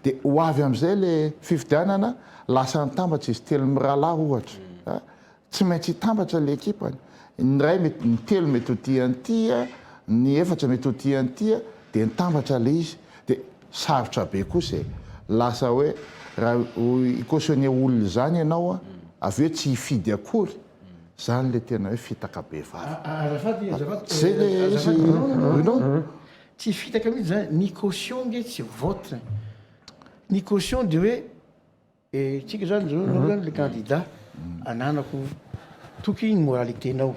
dia ho avy amin'izay le fifidianana lasa nitambatra izy telo mirahalahy ohatra tsy maintsy hitambatra le ekipany ny ray mety ny telo mety ho tian'ity ny efatra mety ho tian'ity dia nitambatra le izy dia sarotra be koa zay lasa hoe raha icautionner olona zany ianao avy hoe tsy hifidy akory zany le tena hoe fitaka be vavy zay le izy Bruno tsy fitaka mihitsy zany ny caution nge tsy vote ny caution de hoe tsika zany zao le candidat ananako toky ny moraliténao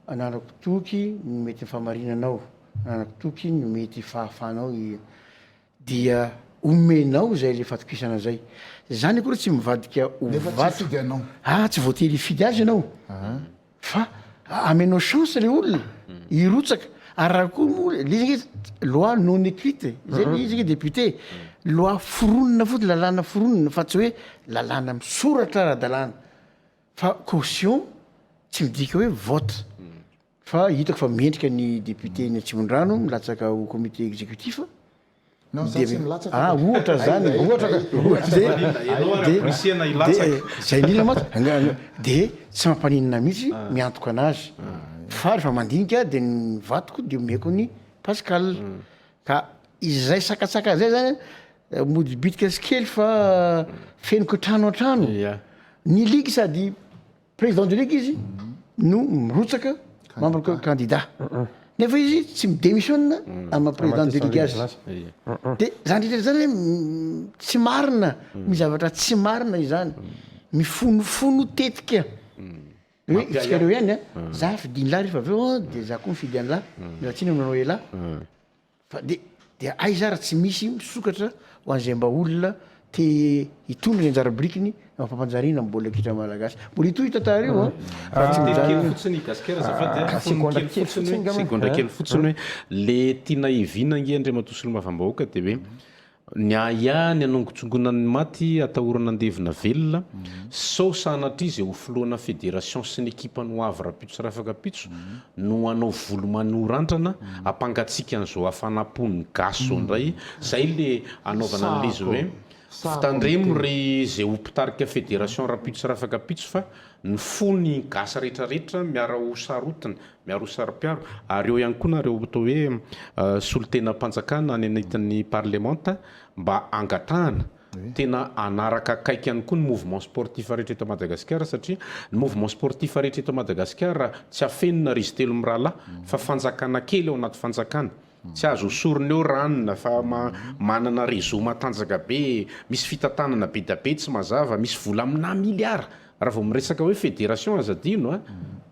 ananako toky ny mety famarinanao ananako toky ny mety fahafanao dia omenao zay le fatokisana zay zany akory tsy mivadika ovatanao tsy voatery hifidy azy ianao fa amenao chance le olona irotsaka ary raha koa moa le loi non écrite zay izy député loi foronina foty lalàna foronina fa tsy hoe lalàna misoratra ara-dalàna fa caution tsy midika hoe vote fa hitako fa miendrika ny député ny Atsimondrano milatsaka ho comité exécutif ohatra zany zay indrindra maty de tsy mampaninina mihitsy miantoka anazy fa rehefa mandinika de ny vatoko de omeko ny Pascal ka izay sakatsaka zay zany mody bitika skely fa fenoko trano an-trano ny ligue sady président de ligue izy no mirotsaka membre candidat nefa izy tsy midémissionna ama président de ligue azy de zany rehetra zany hoe tsy marina mizavatra tsy marina izany mifonofono tetika hoe tsika reo ihany za fidiny lahy rehefa aveo de za koa mifidy any lahy milatsiny aminanao elahy fa de aiza raha tsy misy misokatra ho an'izay mba olona te hitondra ny anjara brikiny mampampanjariana mbola kitra malagasy mbola hito hitantareo segondra kely fotsiny hoe le tiana ivina nge andre matosolo mavambahoaka de hoe niaya ny anongotsongonany maty atahorana andevina velona sao sanatra izy ho filoana fédération sy ny ekipa no avy rapitso rafaka pitso no anao volo manorandrana ampangatsika an'izao hafanampon'ny gaso indray zay le anaovana an'izy hoe fitandremo ry zay ho mpitarika fédération rapitso rafaka pitso fa ny fony gasa rehetrarehetra miara ho sarotina miara ho saro-piaro ary eo ihany koa nareo atao hoe solotena mpanjakana any anitan'ny parlementa mba angatrahana tena anaraka akaiky ihany koa ny mouvement sportif rehetra eto Madagasikara satria ny mouvement sportif rehetra eto Madagasikara tsy afenina ry izy telo mirahalahy fa fanjakana kely ao anaty fanjakana tsy azo osorony eo ranona fa manana réseau matanjaka be misy fitantanana be da be tsy mazava misy vola amina miliara raha vao miresaka hoe fédération azadino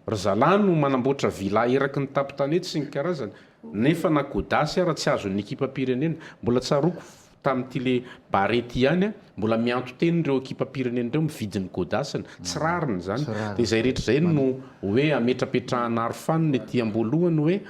ry zalahy no manamboatra vila eraky ny tapitany sy ny karazany nefa na godasy raha tsy azo ny ekipa pirenena mbola tsaroko tamin'ity le barety ihany mbola mianto teny reo ekipa pirenena reo mividiny godasiny tsy rariny zany de zay rehetra zay no hoe ametrapetrahana arofaniny ety amboalohany hoe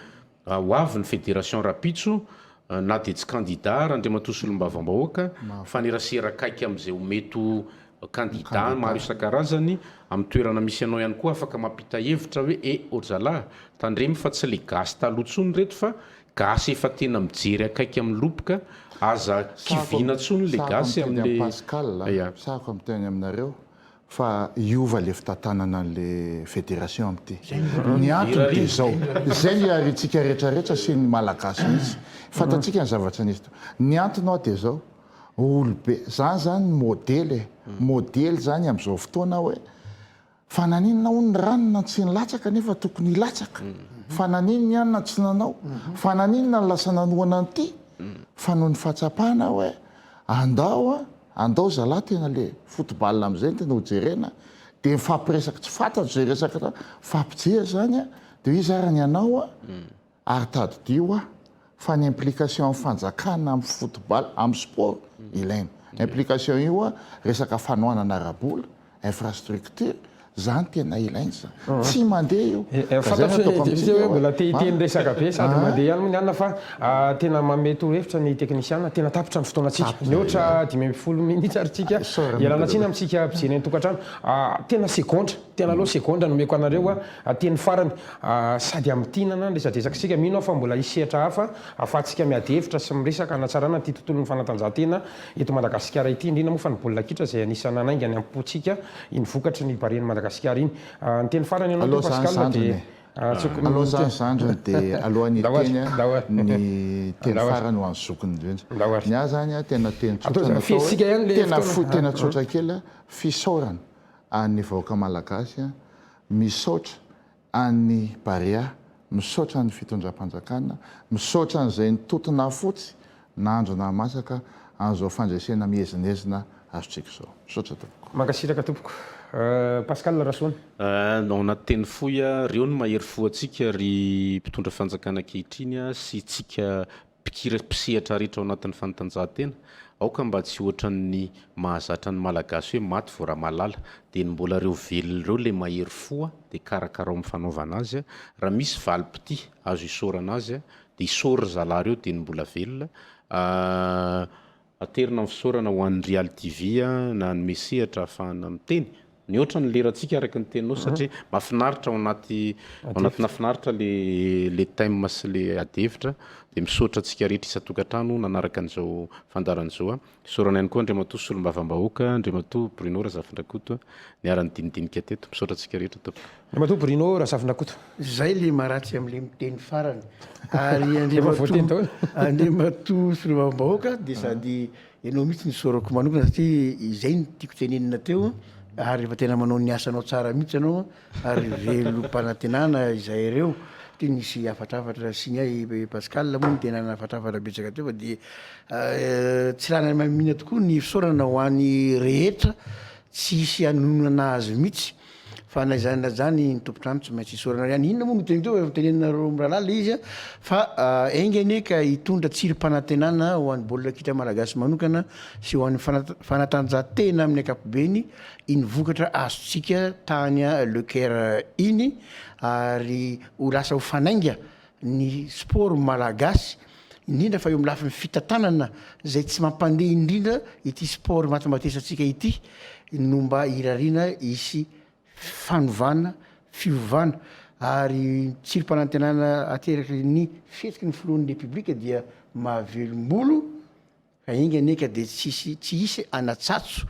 ho avy ny fédération rapitso na de tsy candidat raha andriamatosolombavambahoaka fa neraserakaiky am'izay ometo candidat maro isan-karazany amin'ny toerana misy anao ihany koa afaka mampita hevitra hoe orzalahy tandremy fa tsy le gasy talotsony reto fa gasy efa tena mijery akaiky amin'ny lopoka aza kivina tsony le gasy amin'le Pascal sako amiteny aminareo fa iova le fitantanana an'le fédération am'ty ny antony de zao zay ny aritsika rehetrarehetra sy ny malagasy mihitsy fantatsika ny zavatra nisy ny antony ao de zao olobe zany modely zany am'izao fotoana hoe fananinina ho ny ranona tsy nilatsaka nefa tokony hilatsaka fananinina ihany na tsy nanao fananinina ny lasa nanoana an'ity fa noho ny fahatsapana hoe andao zalahy tena le football am'izay tena hojerena de mifampiresaka tsy fantatro zay resaka fampijery zany de hoe izy arany anao ary tadidio fa ny implication amin'ny fanjakana amin'ny football amin'ny sport ilaina implication io resaka fanoanana arabola infrastructure zany tena ilaina tsy mandeha io mbola teny resaka be sady mandeha ihany moa ny fa tena mamety hevitra ny technicien tena tapitra ny fotoanatsika ny ohatra 10 minitra arytsika ialana tsina amitsika mpijery ny tokantrano tena segondra tena aloha segondra nomeko anareo teny farany sady ami'tinana resadresakasika mino fa mbola isehatra hafa afatsika miady hevitra sy miresaka anatsarana ty tontolon'ny fanatanjahantena eto Madagasikara ity indrindra moa fa ny baolina kitra zay anisany anaingany ampotsika iny vokatry ny bareny Madagasikara iny ny teny farany anao Pascal de aloha zany zandrony de alohan'ny teny ny teny farany ho an'zokony indrindra ny a zany tena teny tena tsotra kely fisaorana an'ny vahoaka malagasy misaotra an'ny barea misaotra an'ny fitondram-panjakana misaotra an'izay nitotona fotsy na andro na masaka an'izao fandraisena mihezinezina azotsika zao misaotra tompoko mankasiraka tompoko Pascal Rasoana ao anaty teny foy reo no mahery fo atsika ry mpitondra fanjakana ankehitriny sy tsika pisehatra rehetra ao anatin'ny fanatanjahantena aoka mba tsy ohatran'ny mahazatra ny malagasy hoe maty voara malala dia mbola reo velona reo le mahery foa dia karakarao amin'ny fanaovana azy a raha misy valipity azo isorana azy a dia isory zalahy reo dia mbola velona aterina amin'ny fisaorana ho an'ny Real TV na ny mesehatra ahafahana miteny ny oatra ny lerantsika araka ny teninao satria mahafinaritra ao anatina finaritra le time sy le adevitra dia misaotra antsika rehetra isan-tokantrano nanaraka an'izao fandaran'izao isorana ihany koa Andriamatoa Solombavam-bahoaka Andriamatoa Bruno Razafindrakoto niara-ny dinidinika teto misaotra antsika rehetra tompoko Andriamatoa Bruno Razafindrakoto zay le maharatsy amin'le miteny farany ary Andriamatoa Solombavam-bahoaka dia sady ianao mihitsy nisorako manokana satria izay ny tiako tenenina teo ary efa tena manao ny asanao tsara mihitsy anao ary velom-panantenana izay ireo dia nisy afatrafatra sy ny ay Pascal moa ny tena nafatrafatra betsaka teo fa dia tsy raha mamina tokoa ny fisaorana ho an'ny rehetra tsy hisy anonana azy mihitsy fa na izany na zany ny tompotrano tsy maintsy isorana ihany inona moa no teny teo tenenina miralala izy fa aingany ka hitondra tsirim-panantenana ho an'ny baolina kitra malagasy manokana sy ho an'ny fanatanjahantena amin'ny ankapobeny iny vokatra azontsika tany Le Caire iny ary ho lasa ho fanainga ny sport malagasy indrindra fa eo amin'ny lafiny fitantanana zay tsy mampandeha indrindra ity sport matimatesantsika ity no mba irariana isy fanovana fiovana ary tsirim-panantenana ateraky ny fihesiky ny filohan'ny republika dia mahavelombolo fa inga neka dia tsy hisy anatsatso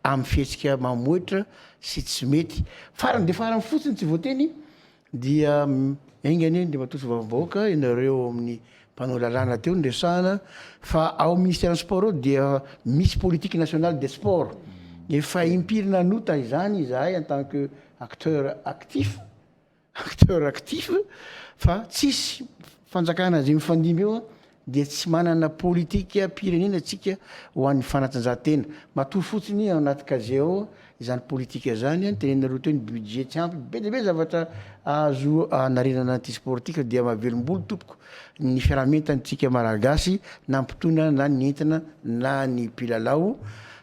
amin'ny fihetsika mamoetra sy tsy mety farany dia farany fotsiny tsy voateny dia ingany Andriamatoa Solombavam-bahoaka ianareo amin'ny mpanao lalàna teo ndresahana fa ao ministère sport ao dia misy politique nationale des sports efa impirina nota izany izahay en tant que acteur actif fa tsisy fanjakana zay mifandimby eo dia tsy manana politika pirenena atsika ho an'ny fanatanjahantena matoy fotsiny ao anaty kaze ao izany politika zany tenenareo teo ny budget tsy ampy be dia be zavatra azo anarenana anty sport tika dia mahavelombolo tompoko ny fiarahamentanytsika malagasy nampitona na ny entina na ny mpilalao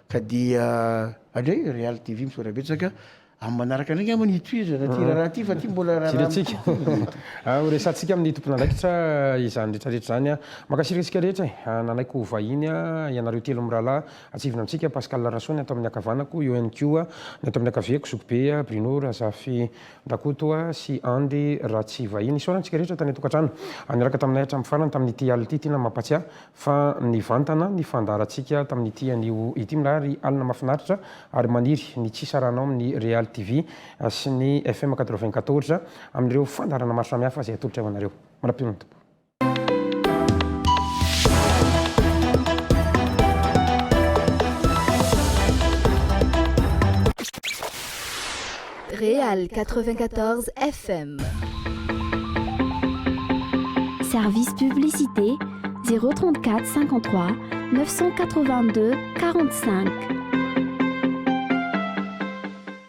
ka dia aleo Real TV misaotra betsaka amin'ny manaraka ndraiky ama nitoiza na ty raha ty fa ty mbola rahatsika resantsika amin'ny tompon'andraikitra izany rehetrarehetra zany makasiritsika rehetra nanaiko vahiny ianareo telo mirahalahy atsivina amintsika Pascal Rasony ato amin'ny akavanako eo ihany koa ny ato amin'ny akaviako Sokobe Bruno Razafindrakoto sy Andy Ratsy vahiny isorantsika rehetra tany tokantrano niaraka taminay hatramin'ny farany tamin'ity alina ity tena mampatsiahy fa ny vantana ny fandarantsika tamin'ity anio ity milahary alina mahafinaritra ary maniry ny tsisa rahanao amin'ny Real TV sy ny FM 94 amin'ireo fandarana maro samihafa zay atolotra amanareo manam-pionana tompo Real 94 FM. Service publicité 034 53 982 45.